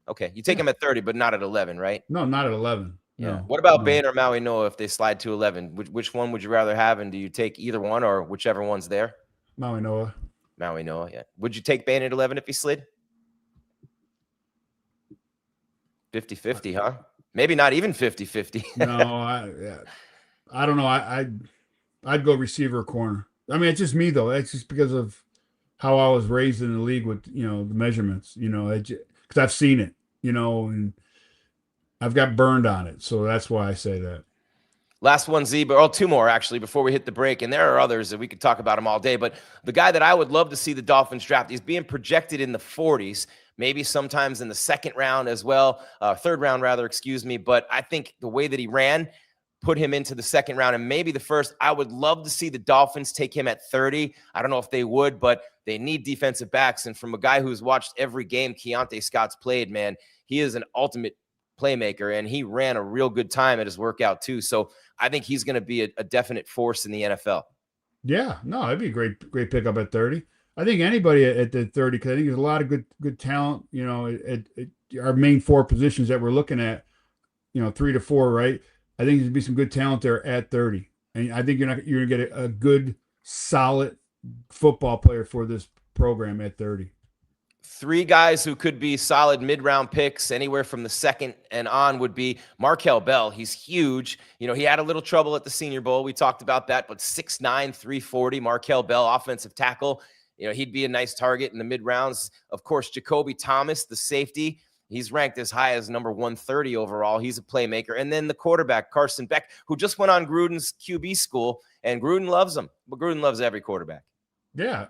Okay. You take him at 30, but not at 11, right? No, not at 11. Yeah. No. What about Bain or Maui Noah if they slide to 11? Which one would you rather have? And do you take either one or whichever one's there? Maui Noah, yeah. Would you take Bain at 11 if he slid? 50-50, huh? Maybe not even 50-50. No, I don't know. I'd go receiver or corner. I mean, it's just me though. It's just because of how I was raised in the league with the measurements. Because I've seen it. And I've got burned on it, so that's why I say that. Last one, Z, but two more actually before we hit the break, and there are others that we could talk about them all day. But the guy that I would love to see the Dolphins draft, he's being projected in the 40s, maybe sometimes in the second round as well, third round rather, excuse me. But I think the way that he ran put him into the second round and maybe the first. I would love to see the Dolphins take him at 30. I don't know if they would, but they need defensive backs. And from a guy who's watched every game Keontae Scott's played, man, he is an ultimate playmaker, and he ran a real good time at his workout too. So I think he's going to be a definite force in the NFL. Yeah, no, that'd be a great pickup at 30. I think anybody at the 30, because I think there's a lot of good talent, at our main four positions that we're looking at, 3 to 4, right? I think there'd be some good talent there at 30. And I think you're going to get a good, solid football player for this program at 30. 3 guys who could be solid mid-round picks anywhere from the second and on would be Markel Bell. He's huge. He had a little trouble at the Senior Bowl. We talked about that, but 6'9", 340, Markel Bell, offensive tackle. He'd be a nice target in the mid-rounds. Of course, Jacoby Thomas, the safety. He's ranked as high as number 130 overall. He's a playmaker. And then the quarterback, Carson Beck, who just went on Gruden's QB school, and Gruden loves him. But Gruden loves every quarterback. Yeah,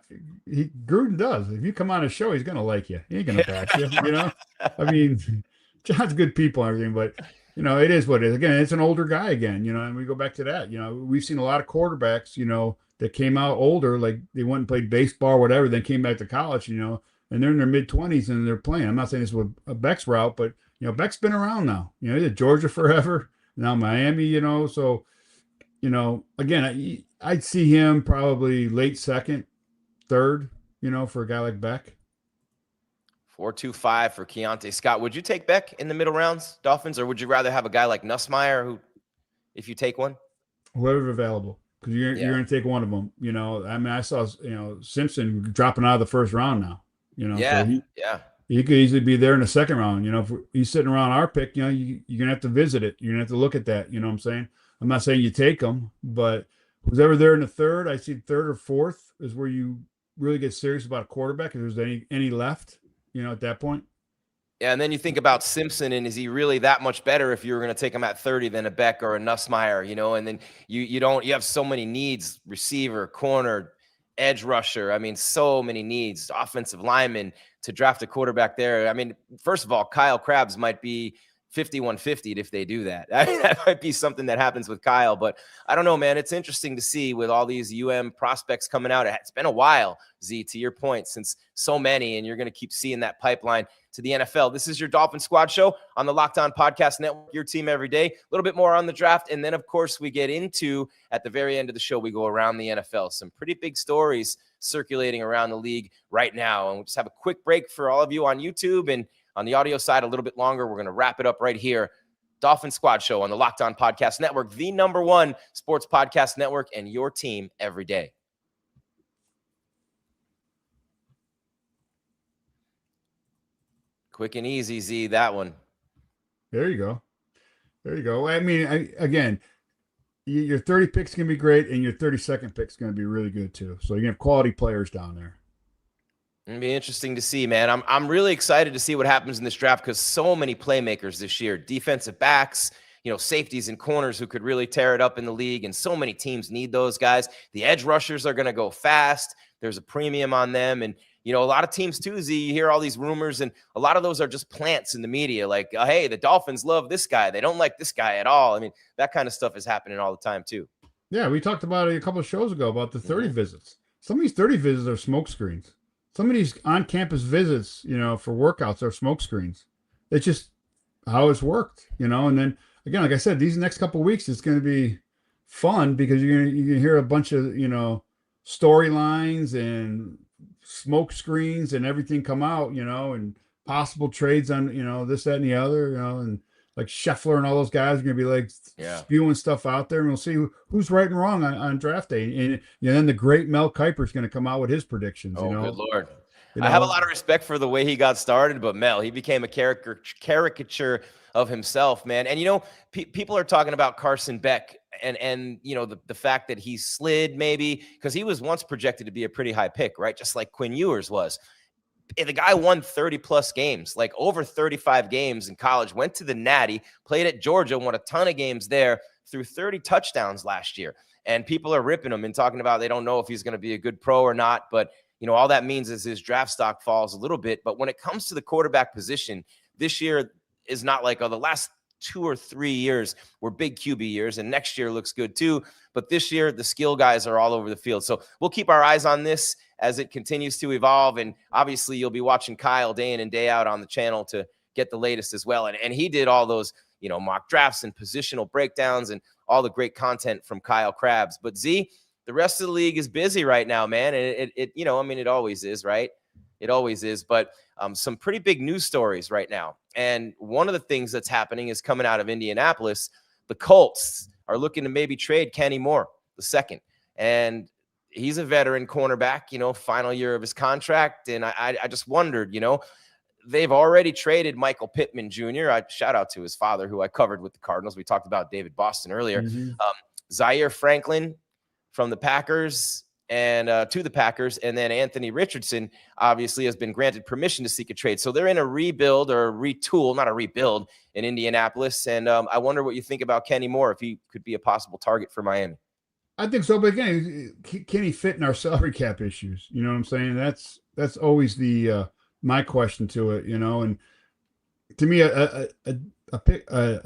Gruden does. If you come on a show, he's going to like you. He ain't going to bash you, I mean, John's good people and everything, but, it is what it is. Again, it's an older guy again, and we go back to that. We've seen a lot of quarterbacks, that came out older, like they went and played baseball or whatever, then came back to college, and they're in their mid-20s and they're playing. I'm not saying this was a Beck's route, but, Beck's been around now. He's at Georgia forever, now Miami, so, again, I'd see him probably late second, third, for a guy like Beck. 4.25 for Keontae Scott. Would you take Beck in the middle rounds, Dolphins, or would you rather have a guy like Nussmeier, who, if you take one? Whoever's available, because you're going to take one of them. I mean, I saw, Simpson dropping out of the first round now. Yeah, so he could easily be there in the second round. If he's sitting around our pick, you're going to have to visit it. You're going to have to look at that. You know what I'm saying? I'm not saying you take him, but who's ever there in the third, I see third or fourth is where you really get serious about a quarterback if there's any left, at that point. Yeah, and then you think about Simpson, and is he really that much better if you were going to take him at 30 than a Beck or a Nussmeier, and then you have so many needs, receiver, corner, edge rusher. I mean, so many needs, offensive lineman, to draft a quarterback there. I mean, first of all, Kyle Krabs might be 51-50 if they do that. That might be something that happens with Kyle, but I don't know, man. It's interesting to see with all these prospects coming out. It's been a while, Z, to your point, since so many, and you're going to keep seeing that pipeline to the NFL. This is your Dolphin Squad show on the Locked On Podcast Network, your team every day. A little bit more on the draft, and then, of course, we get into, at the very end of the show, we go around the NFL. Some pretty big stories circulating around the league right now, and we'll just have a quick break for all of you on YouTube, and on the audio side, a little bit longer. We're going to wrap it up right here. Dolphin Squad show on the Locked On Podcast Network, the #1 sports podcast network, and your team every day. Quick and easy, Z, that one. There you go. I mean, again, your 30 pick's going to be great, and your 32nd pick's going to be really good too. So you're going to have quality players down there. It'll be interesting to see, man. I'm really excited to see what happens in this draft because so many playmakers this year, defensive backs, safeties and corners who could really tear it up in the league, and so many teams need those guys. The edge rushers are going to go fast. There's a premium on them, and a lot of teams too, Z, you hear all these rumors, and a lot of those are just plants in the media, like, hey, the Dolphins love this guy. They don't like this guy at all. I mean, that kind of stuff is happening all the time too. Yeah, we talked about it a couple of shows ago about the 30 visits. Some of these 30 visits are smoke screens. Some of these on-campus visits, for workouts are smoke screens. It's just how it's worked, and then, again, like I said, these next couple of weeks, it's going to be fun because you're going to hear a bunch of, storylines and smoke screens and everything come out, and possible trades on, this, that, and the other, and like Scheffler and all those guys are going to be like spewing stuff out there, and we'll see who's right and wrong on draft day. And then the great Mel Kiper is going to come out with his predictions. Oh, good Lord. I have a lot of respect for the way he got started, but Mel, he became a caricature of himself, man. And, people are talking about Carson Beck and the fact that he slid maybe because he was once projected to be a pretty high pick, right? Just like Quinn Ewers was. The guy won 30-plus games, like over 35 games in college, went to the Natty, played at Georgia, won a ton of games there, threw 30 touchdowns last year. And people are ripping him and talking about they don't know if he's going to be a good pro or not. But, all that means is his draft stock falls a little bit. But when it comes to the quarterback position, this year is not like, the last 2 or 3 years were big QB years, and next year looks good too. But this year, the skill guys are all over the field. So we'll keep our eyes on this as it continues to evolve. And obviously, you'll be watching Kyle day in and day out on the channel to get the latest as well. And he did all those, mock drafts and positional breakdowns and all the great content from Kyle Krabs. But Z, the rest of the league is busy right now, man. And it always is, right? It always is. But some pretty big news stories right now. And one of the things that's happening is coming out of Indianapolis. The Colts are looking to maybe trade Kenny Moore II. And he's a veteran cornerback, final year of his contract. And I just wondered, they've already traded Michael Pittman Jr. Shout out to his father, who I covered with the Cardinals. We talked about David Boston earlier. Mm-hmm. Zaire Franklin from the Packers and to the Packers. And then Anthony Richardson obviously has been granted permission to seek a trade. So they're in a rebuild or a retool, not a rebuild, in Indianapolis. And I wonder what you think about Kenny Moore, if he could be a possible target for Miami. I think so, but again, can he fit in our salary cap issues? You know what I'm saying? That's always the my question to it, and to me, a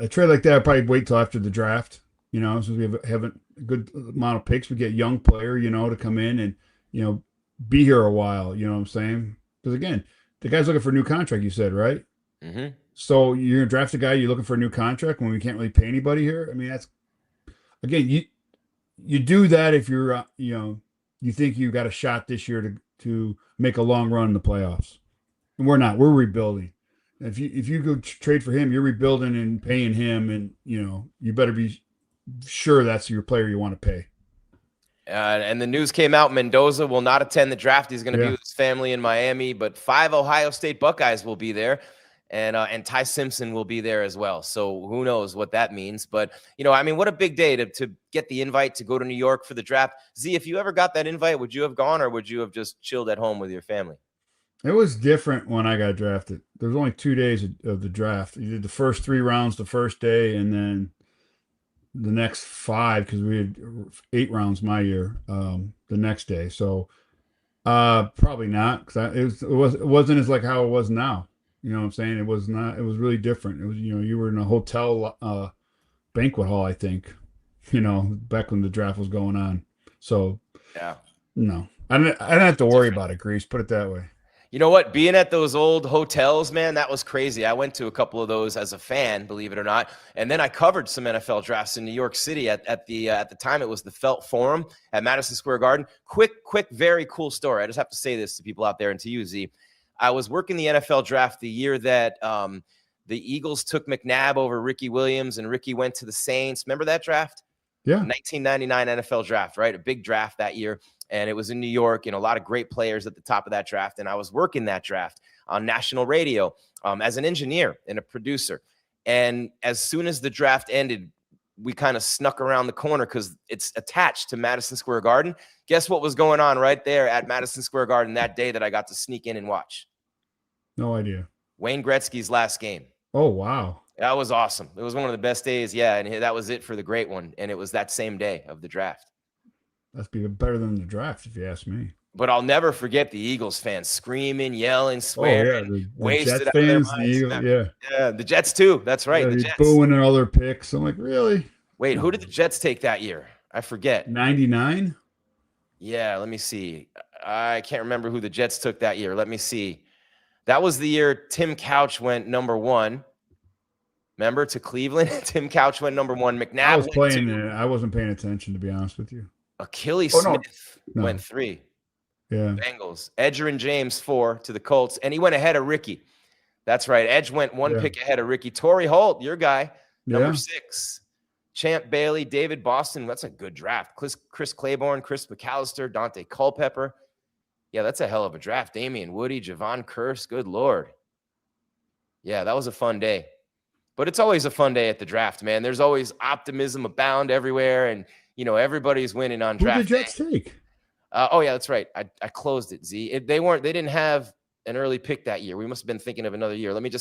trade like that, I'd probably wait till after the draft, since we have a good amount of picks. We get young player, to come in and, be here a while, you know what I'm saying? Because again, the guy's looking for a new contract, you said, right? Mm-hmm. So you're going to draft a guy, you're looking for a new contract when we can't really pay anybody here. I mean, that's, again, you do that if you're, you think you got a shot this year to make a long run in the playoffs. And we're not. We're rebuilding. If you go trade for him, you're rebuilding and paying him, and you better be sure that's your player you want to pay. And the news came out: Mendoza will not attend the draft. He's going to be with his family in Miami, but 5 Ohio State Buckeyes will be there, and Ty Simpson will be there as well. So who knows what that means? But what a big day to get the invite to go to New York for the draft. Z, if you ever got that invite, would you have gone, or would you have just chilled at home with your family? It was different when I got drafted. There was only 2 days of the draft. You did the first 3 rounds the first day, and then the next 5, because we had 8 rounds my year, the next day. So probably not, because it wasn't as like how it was now. You know what I'm saying? It was not. It was really different. It was you were in a hotel banquet hall, I think. Back when the draft was going on. So yeah, no, I didn't have to worry about it. Grease, put it that way. You know what? Being at those old hotels, man, that was crazy. I went to a couple of those as a fan, believe it or not. And then I covered some NFL drafts in New York City at the time. It was the Felt Forum at Madison Square Garden. Quick, very cool story. I just have to say this to people out there and to you, Z. I was working the NFL draft the year that the Eagles took McNabb over Ricky Williams, and Ricky went to the Saints. Remember that draft? Yeah. 1999 NFL draft, right? A big draft that year. And it was in New York, and a lot of great players at the top of that draft. And I was working that draft on national radio as an engineer and a producer. And as soon as the draft ended, we kind of snuck around the corner because it's attached to Madison Square Garden. Guess what was going on right there at Madison Square Garden that day that I got to sneak in and watch? No idea. Wayne Gretzky's last game. Oh, wow. That was awesome. It was one of the best days. Yeah, and that was it for the great one. And it was that same day of the draft. That's better than the draft, if you ask me. But I'll never forget the Eagles fans screaming, yelling, swearing, the wasted Jets out of their fans, minds. Yeah, the Jets too. That's right. The Jets. Booing and all their picks. I'm like, really? Wait, who did the Jets take that year? I forget. 99? Yeah, let me see. I can't remember who the Jets took that year. Let me see. That was the year Tim Couch went number 1. Remember, to Cleveland? Tim Couch went number 1. McNabb I wasn't paying attention, to be honest with you. Achilles Smith went 3. Yeah. Bengals. Edgerrin James 4 to the Colts, and he went ahead of Ricky. That's right. Edge went 1 pick ahead of Ricky. Torrey Holt, your guy, number 6. Champ Bailey, David Boston. That's a good draft. Chris Claiborne, Chris McAllister, Dante Culpepper. Yeah, that's a hell of a draft. Damian Woody, Javon Curse. Good Lord. Yeah, that was a fun day. But it's always a fun day at the draft, man. There's always optimism abound everywhere, and everybody's winning on draft. Who did the Jets take? Oh yeah, that's right. I closed it. Z. They didn't have an early pick that year. We must have been thinking of another year. Let me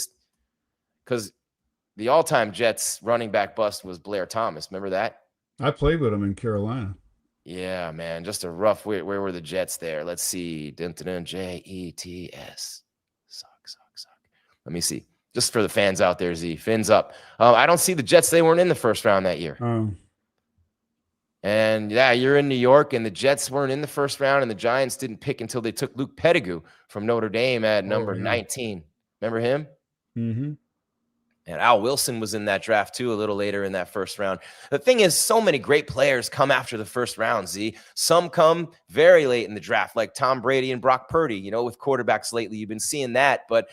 because the all-time Jets running back bust was Blair Thomas. Remember that? I played with him in Carolina. Yeah, man, just a rough. Where were the Jets there? Let's see. Dun, dun, dun, Jets. Suck. Let me see. Just for the fans out there, Z, fins up. I don't see the Jets. They weren't in the first round that year. And yeah, you're in New York, and the Jets weren't in the first round, and the Giants didn't pick until they took Luke Pettigrew from Notre Dame at number 19. Remember him? Mm-hmm. And Al Wilson was in that draft too, a little later in that first round. The thing is, so many great players come after the first round, Z. Some come very late in the draft, like Tom Brady and Brock Purdy. You know, with quarterbacks lately, you've been seeing that. But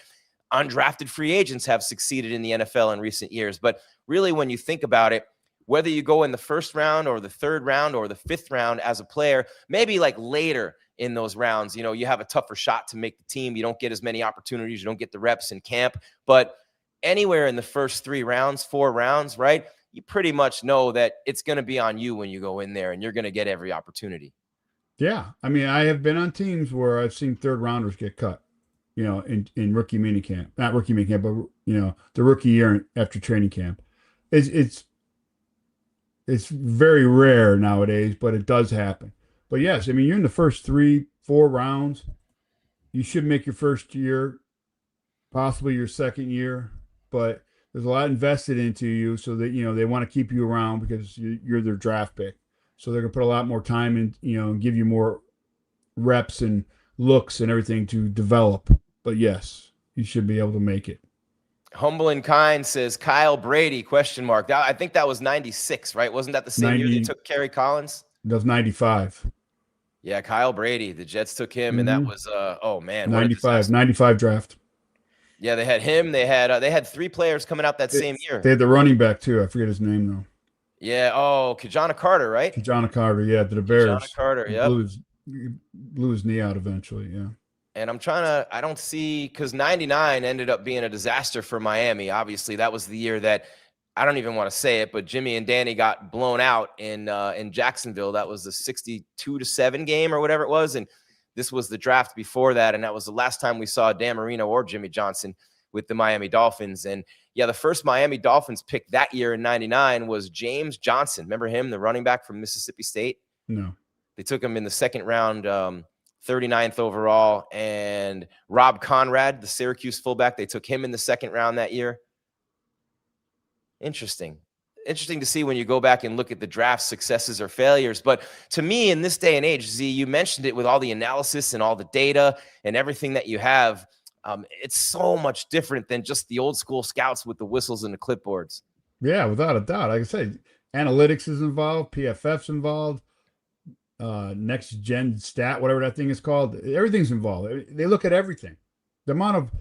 undrafted free agents have succeeded in the NFL in recent years. But really, when you think about it, whether you go in the first round or the third round or the fifth round as a player, maybe like later in those rounds, you know, you have a tougher shot to make the team. You don't get as many opportunities. You don't get the reps in camp. But anywhere in the first 3 rounds, 4 rounds, right, you pretty much know that it's going to be on you when you go in there, and you're going to get every opportunity. Yeah. I mean, I have been on teams where I've seen third rounders get cut, you know, in rookie minicamp. Not rookie minicamp, but, you know, the rookie year after training camp. It's very rare nowadays, but it does happen. But yes, I mean, you're in the first 3-4 rounds. You should make your first year, possibly your second year, but there's a lot invested into you, so that, you know, they want to keep you around because you're their draft pick. So they're gonna put a lot more time in, you know, and give you more reps and looks and everything to develop. But yes, you should be able to make it. Humble and Kind says Kyle Brady, ? I think that was 96, right? Wasn't that the same year they took Kerry Collins? That was 95. Yeah, Kyle Brady. The Jets took him, and that was oh man, 95 draft. Yeah, they had him. They had 3 players coming out that same year. They had the running back too. I forget his name though. Yeah. Oh, Kajana Carter, right? Kajana Carter. Yeah, to the Bears. Kajana Carter. Yeah. Blew his knee out eventually. Yeah. And I don't see, because 99 ended up being a disaster for Miami. Obviously, that was the year that, I don't even want to say it, but Jimmy and Danny got blown out in Jacksonville. That was the 62-7 game or whatever it was. And this was the draft before that. And that was the last time we saw Dan Marino or Jimmy Johnson with the Miami Dolphins. And yeah, the first Miami Dolphins pick that year in 99 was James Johnson. Remember him, the running back from Mississippi State? No. They took him in the second round, 39th overall. And Rob Conrad, the Syracuse fullback, they took him in the second round that year. Interesting to see when you go back and look at the draft successes or failures. But to me, in this day and age, Z, you mentioned it, with all the analysis and all the data and everything that you have, it's so much different than just the old school scouts with the whistles and the clipboards. Yeah, without a doubt. Like I said, analytics is involved, PFF's involved, next gen stat, whatever that thing is called. Everything's involved. They look at everything. The amount of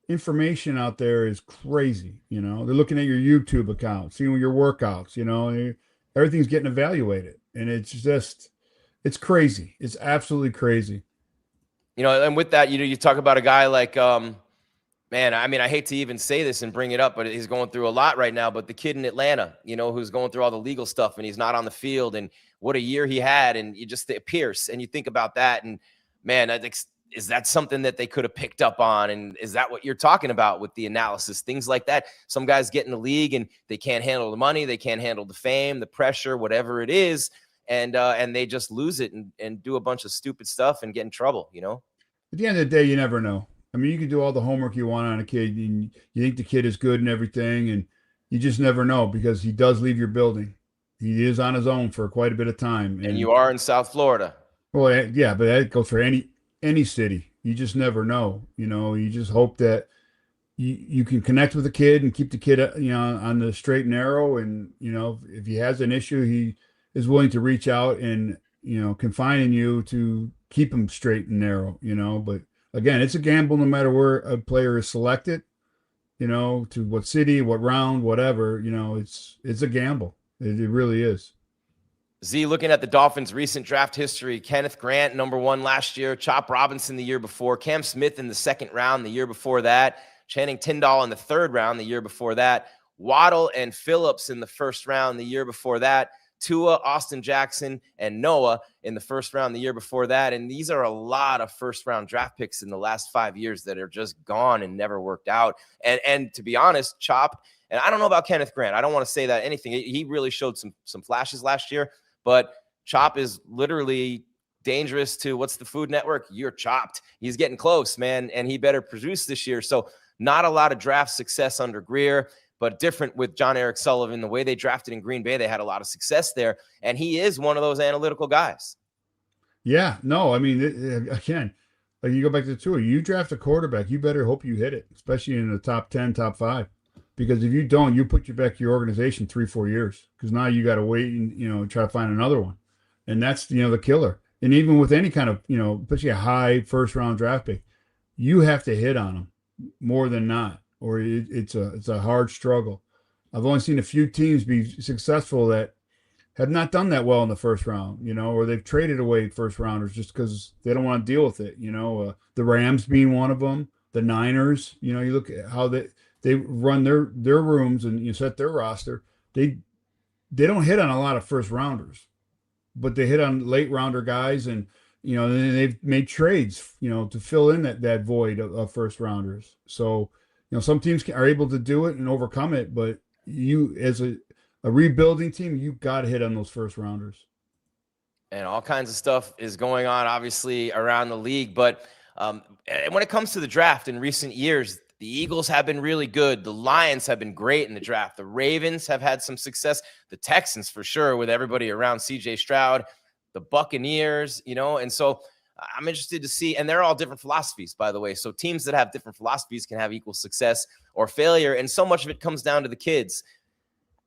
information out there is crazy. You know, they're looking at your YouTube account, seeing your workouts, you know, everything's getting evaluated, and it's crazy. It's absolutely crazy. You know, and with that, you talk about a guy like, man, I mean, I hate to even say this and bring it up, but he's going through a lot right now. But the kid in Atlanta, you know, who's going through all the legal stuff, and he's not on the field, and what a year he had. And you just Pierce, and you think about that, and man, is that something that they could have picked up on? And is that what you're talking about with the analysis, things like that? Some guys get in the league and they can't handle the money, they can't handle the fame, the pressure, whatever it is, and they just lose it and do a bunch of stupid stuff and get in trouble. You know, at the end of the day, you never know. I mean, you can do all the homework you want on a kid, and you think the kid is good and everything, and you just never know, because he does leave your building. He is on his own for quite a bit of time. And you are in South Florida. Well, yeah, but that goes for any city. You just never know. You know, you just hope that you can connect with the kid and keep the kid, you know, on the straight and narrow. And, you know, if he has an issue, he is willing to reach out and, you know, confide in you to keep him straight and narrow, you know. But again, it's a gamble no matter where a player is selected, you know, to what city, what round, whatever, you know, it's a gamble. It really is. Z, looking at the Dolphins' recent draft history, Kenneth Grant, number 1 last year, Chop Robinson the year before, Cam Smith in the second round the year before that, Channing Tindall in the third round the year before that, Waddle and Phillips in the first round the year before that, Tua, Austin Jackson, and Noah in the first round the year before that. And these are a lot of first-round draft picks in the last 5 years that are just gone and never worked out. And to be honest, Chop, and I don't know about Kenneth Grant, I don't want to say that anything. He really showed some flashes last year. But Chop is literally dangerous to what's the Food Network? You're chopped. He's getting close, man, and he better produce this year. So not a lot of draft success under Greer, but different with John Eric Sullivan. The way they drafted in Green Bay, they had a lot of success there, and he is one of those analytical guys. Yeah, no, I mean, again, like you go back to the tour, you draft a quarterback, you better hope you hit it, especially in the top 10, top 5. Because if you don't, you put you back your organization 3-4 years, because now you got to wait and, try to find another one. And that's, the killer. And even with any kind of, especially a high first round draft pick, you have to hit on them more than not, or it's a hard struggle. I've only seen a few teams be successful that have not done that well in the first round, or they've traded away first rounders just because they don't want to deal with it. The Rams being one of them, the Niners, you look at how they run their rooms and you set their roster. They don't hit on a lot of first rounders, but they hit on late rounder guys, and they've made trades to fill in that void of first rounders. So some teams are able to do it and overcome it, but you as a rebuilding team, you got to hit on those first rounders. And all kinds of stuff is going on obviously around the league, but when it comes to the draft in recent years, the Eagles have been really good. The Lions have been great in the draft. The Ravens have had some success. The Texans, for sure, with everybody around C.J. Stroud. The Buccaneers, and so I'm interested to see. And they're all different philosophies, by the way. So teams that have different philosophies can have equal success or failure. And so much of it comes down to the kids.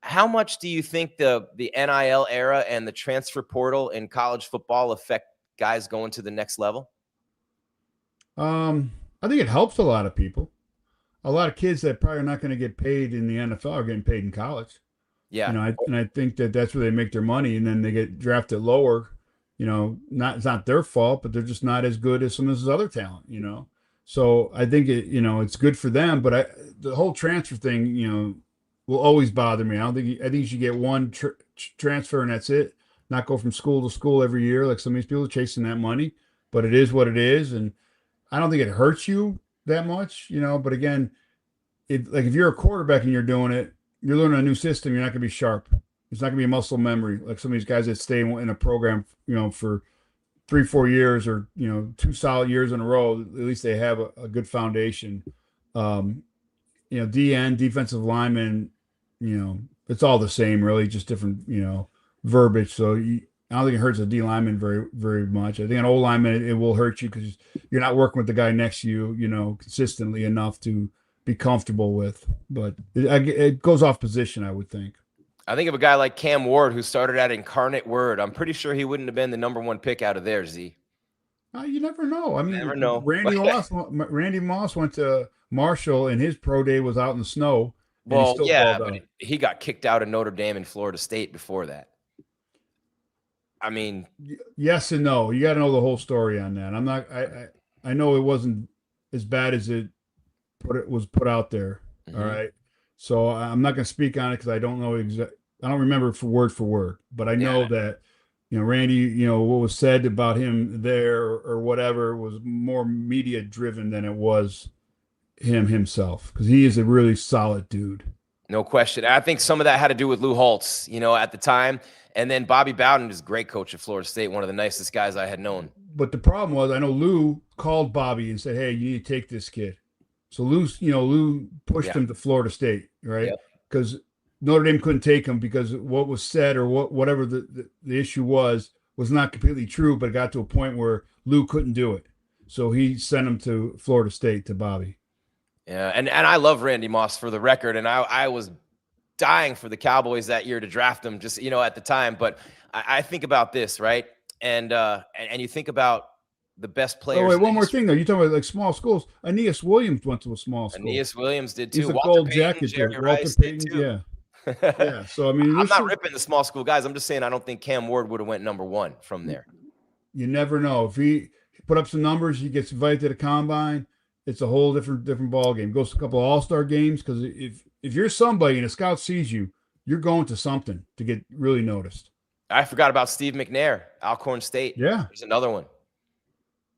How much do you think the NIL era and the transfer portal in college football affect guys going to the next level? I think it helps a lot of people. A lot of kids that probably are not going to get paid in the NFL are getting paid in college. Yeah. And I think that's where they make their money, and then they get drafted lower. It's not their fault, but they're just not as good as some of this other talent, So I think it's good for them, but the whole transfer thing, will always bother me. I think you should get one transfer and that's it. Not go from school to school every year like some of these people are chasing that money. But it is what it is, and I don't think it hurts you that much, But again, if you're a quarterback and you're doing it, you're learning a new system. You're not going to be sharp. It's not going to be muscle memory like some of these guys that stay in a program, for 3-4 years or 2 solid years in a row. At least they have a good foundation. DN, defensive lineman, it's all the same, really, just different, verbiage. So I don't think it hurts a D lineman very, very much. I think an O lineman, it will hurt you because you're not working with the guy next to you, consistently enough to be comfortable with. But it goes off position, I would think. I think of a guy like Cam Ward who started at Incarnate Word. I'm pretty sure he wouldn't have been the number 1 pick out of there, Z. You never know. I mean, never know. Randy Moss went to Marshall, and his pro day was out in the snow. Well, yeah, but he got kicked out of Notre Dame and Florida State before that. I mean, yes and no. You got to know the whole story on that. I know it wasn't as bad as it was put out there. Mm-hmm. All right. So I'm not going to speak on it because I don't know I don't remember for word, but I know that, Randy, what was said about him there or whatever was more media driven than it was himself, because he is a really solid dude. No question. I think some of that had to do with Lou Holtz, at the time. And then Bobby Bowden is a great coach at Florida State, one of the nicest guys I had known. But the problem was, I know Lou called Bobby and said, "Hey, you need to take this kid." So Lou pushed him to Florida State, right? Because Notre Dame couldn't take him because what was said or whatever the issue was not completely true, but it got to a point where Lou couldn't do it. So he sent him to Florida State, to Bobby. Yeah, and I love Randy Moss, for the record, and I was dying for the Cowboys that year to draft him, just at the time. But I think about this, right? And you think about the best players. Oh, wait, one more thing though. You talking about like small schools? Aeneas Williams went to a small school. Aeneas Williams did too. He's a gold jacket. Walter Payton, yeah. Yeah. So I mean, I'm not ripping the small school guys. I'm just saying I don't think Cam Ward would have went number 1 from there. You never know. If he put up some numbers, he gets invited to the combine. It's a whole different ball game. Goes to a couple of all-star games, because if you're somebody and a scout sees you, you're going to something to get really noticed. I forgot about Steve McNair, Alcorn State. Yeah, there's another one.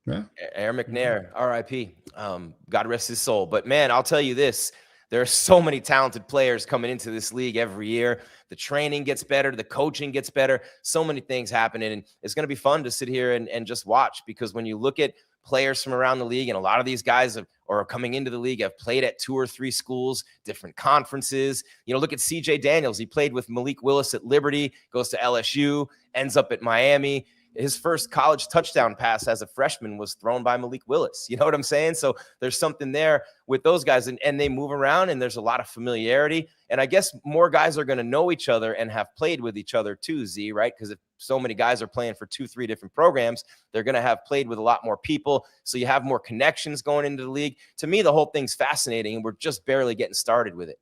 Yeah, Aaron McNair, R.I.P. God rest his soul. But man, I'll tell you this: There are so many talented players coming into this league every year. The training gets better. The coaching gets better. So many things happening. And it's going to be fun to sit here and just watch, because when you look at players from around the league, and a lot of these guys are coming into the league, have played at 2 or 3 schools, different conferences. Look at CJ Daniels. He played with Malik Willis at Liberty, goes to LSU, ends up at Miami. His first college touchdown pass as a freshman was thrown by Malik Willis. You know what I'm saying? So there's something there with those guys, and they move around, and there's a lot of familiarity. And I guess more guys are going to know each other and have played with each other too, Z, right? Because if so many guys are playing for 2-3 different programs, they're going to have played with a lot more people. So you have more connections going into the league. To me, the whole thing's fascinating, and we're just barely getting started with it.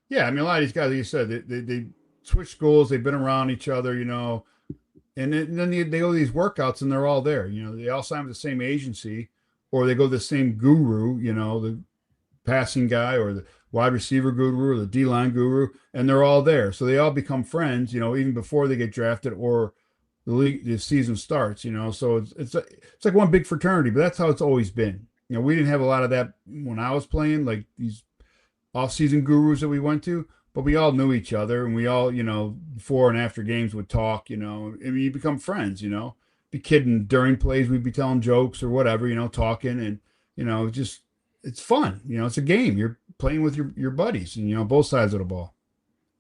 Yeah, I mean, a lot of these guys, like you said, they switch schools. They've been around each other, and then they go to these workouts, and they're all there. They all sign with the same agency, or they go to the same guru, the passing guy or the wide receiver guru or the D-line guru, and they're all there. So they all become friends, even before they get drafted or the season starts, So it's like one big fraternity, but that's how it's always been. We didn't have a lot of that when I was playing, like these off-season gurus that we went to. But we all knew each other, and we all, before and after games would talk, and you become friends, be kidding during plays. We'd be telling jokes or whatever, talking, and, it's fun. It's a game. You're playing with your buddies, and, both sides of the ball.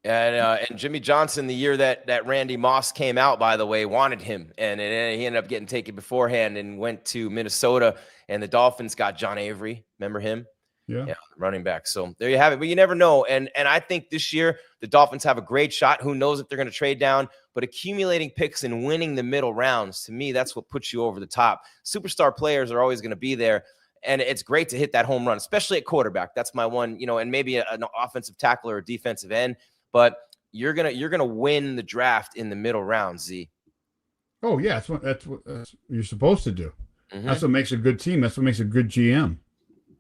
And Jimmy Johnson, the year that Randy Moss came out, by the way, wanted him, and he ended up getting taken beforehand and went to Minnesota, and the Dolphins got John Avery. Remember him? Yeah, running back. So there you have it. But you never know. And I think this year the Dolphins have a great shot. Who knows if they're going to trade down? But accumulating picks and winning the middle rounds, to me, that's what puts you over the top. Superstar players are always going to be there. And it's great to hit that home run, especially at quarterback. That's my one, and maybe an offensive tackle or a defensive end. But you're gonna win the draft in the middle round, Z. Oh yeah, that's what you're supposed to do. Mm-hmm. That's what makes a good team. That's what makes a good GM.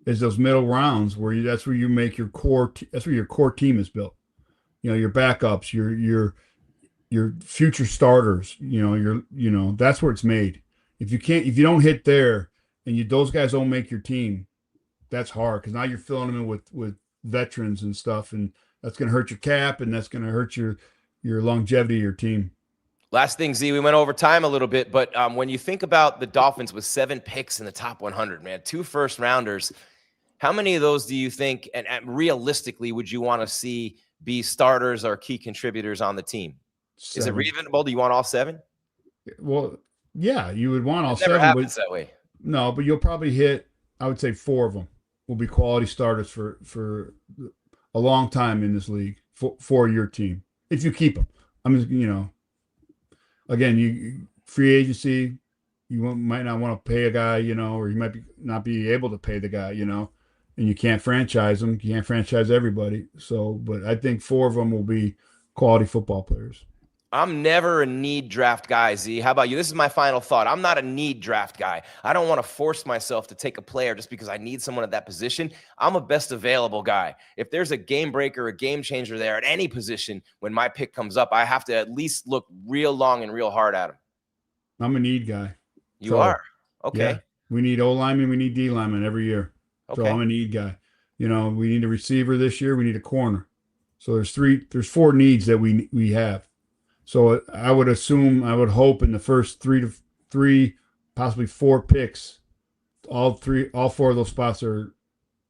Is those middle rounds where that's where you make your core. That's where your core team is built. Your backups, your future starters. That's where it's made. If you don't hit there, and those guys don't make your team, that's hard, because now you're filling them in with veterans and stuff, and that's going to hurt your cap, and that's going to hurt your longevity of your team. Last thing, Z, we went over time a little bit, but when you think about the Dolphins with 7 picks in the top 100, man, 2 first-rounders, how many of those do you think, and realistically, would you want to see be starters or key contributors on the team? 7. Is it reasonable? Do you want all 7? Well, yeah, you would want all 7. Never happens that way. No, but you'll probably hit, I would say 4 of them will be quality starters for a long time in this league for your team, if you keep them. Again, you free agency, you might not want to pay a guy, or you might not be able to pay the guy, and you can't franchise them. You can't franchise everybody. So, but I think 4 of them will be quality football players. I'm never a need draft guy, Z. How about you? This is my final thought. I'm not a need draft guy. I don't want to force myself to take a player just because I need someone at that position. I'm a best available guy. If there's a game breaker, a game changer there at any position, when my pick comes up, I have to at least look real long and real hard at him. I'm a need guy. You are? Okay. Yeah, we need O linemen. We need D linemen every year. Okay. So I'm a need guy. We need a receiver this year. We need a corner. So there's 4 needs that we have. So I would hope in the first 3, possibly 4 picks, all 4 of those spots are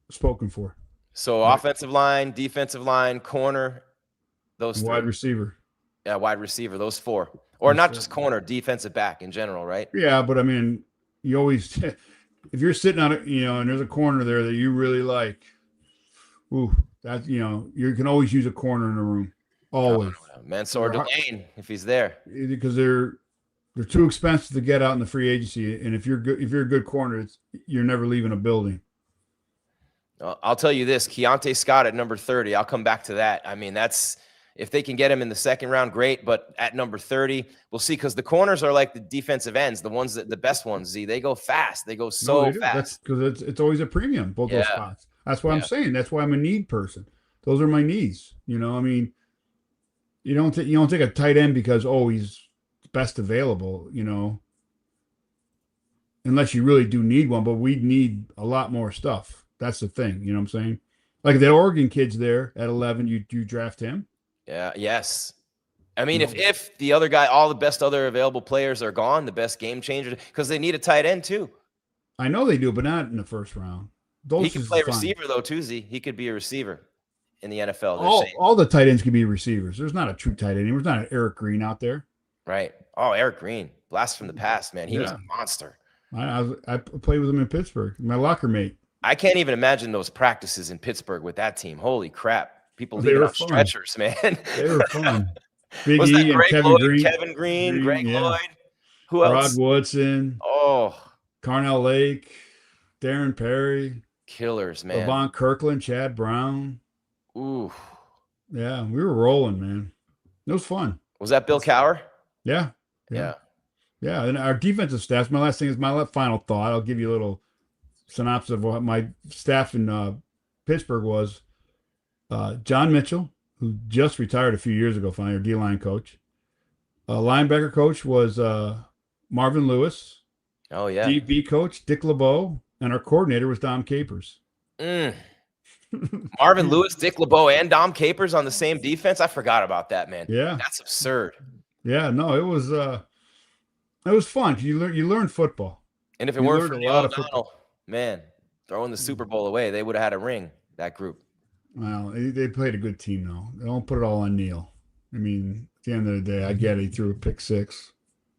spoken for. So offensive line, defensive line, corner, those 3. Wide receiver. Yeah, wide receiver, those 4. Or not just corner, defensive back in general, right? Yeah, but I mean, you always, if you're sitting on it, and there's a corner there that you really like, that you can always use a corner in the room. Always. Mansour Delane, if he's there. Because they're too expensive to get out in the free agency, and if you're a good corner, you're never leaving a building. I'll tell you this, Keontae Scott at number 30. I'll come back to that. I mean, that's if they can get him in the second round, great. But at number 30, we'll see, because the corners are like the defensive ends, the best ones. Z, they go fast. They go so fast. That's because it's always a premium, both those spots. That's what I'm saying. That's why I'm a need person. Those are my needs. I mean. You don't take a tight end because he's best available, unless you really do need one. But we need a lot more stuff. That's the thing, you know what I'm saying? Like the Oregon kid's there at 11. You draft him? Yeah. Yes. I mean, No. if the other guy, all the best other available players are gone, the best game changer, because they need a tight end too. I know they do, but not in the first round. He could play receiver though, too. He could be a receiver in the NFL. All the tight ends can be receivers. There's not a true tight end. There's not an Eric Green out there. Right. Oh, Eric Green, blast from the past, man. He was a monster. I played with him in Pittsburgh. My locker mate. I can't even imagine those practices in Pittsburgh with that team. Holy crap! People leaving on stretchers, man. They were fun. Big was E that and Kevin Green, Greg Lloyd? Who Rod else? Woodson. Oh, Carnell Lake, Darren Perry, killers, man. Levon Kirkland, Chad Brown. Ooh, yeah, we were rolling, man. It was fun. Was that Bill Cowher? Yeah. And our defensive staff. My last thing is my final thought. I'll give you a little synopsis of what my staff in Pittsburgh was. John Mitchell, who just retired a few years ago, finally, our D-line coach. Linebacker coach was Marvin Lewis. Oh, yeah. DB coach, Dick LeBeau, and our coordinator was Dom Capers. Marvin Lewis, Dick LeBeau, and Dom Capers on the same defense? I forgot about that, man. Yeah. That's absurd. Yeah, no, it was fun. You learn football. And if it weren't for Neil O'Donnell, man, throwing the Super Bowl away, they would have had a ring, that group. Well, they played a good team, though. They don't put it all on Neil. I mean, at the end of the day, I get it. He threw a pick six.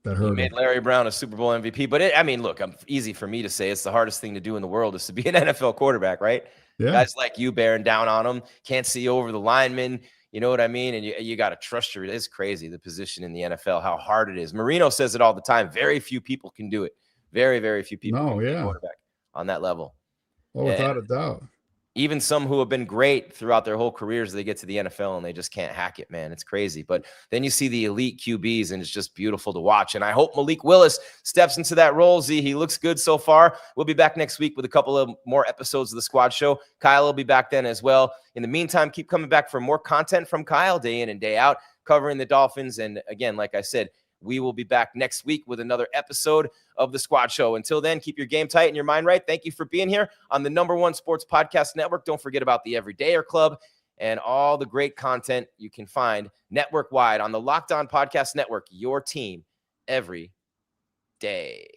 That hurt. He made Larry Brown a Super Bowl MVP. But look, easy for me to say. It's the hardest thing to do in the world is to be an NFL quarterback, right? Yeah. Guys like you bearing down on them, can't see over the linemen. You know what I mean? And you got to trust it's crazy, the position in the NFL, how hard it is. Marino says it all the time. Very few people can do it. Very, very few people can be a quarterback on that level. Oh, without a doubt. Even some who have been great throughout their whole careers, they get to the NFL and they just can't hack it, man. It's crazy. But then you see the elite QBs and it's just beautiful to watch. And I hope Malik Willis steps into that role, Z. He looks good so far. We'll be back next week with a couple of more episodes of the Squad Show. Kyle will be back then as well. In the meantime, keep coming back for more content from Kyle day in and day out, covering the Dolphins. And again, like I said, we will be back next week with another episode of the Squad Show. Until then, keep your game tight and your mind right. Thank you for being here on the #1 sports podcast network. Don't forget about the Everydayer Club and all the great content you can find network-wide on the Locked On Podcast Network, your team every day.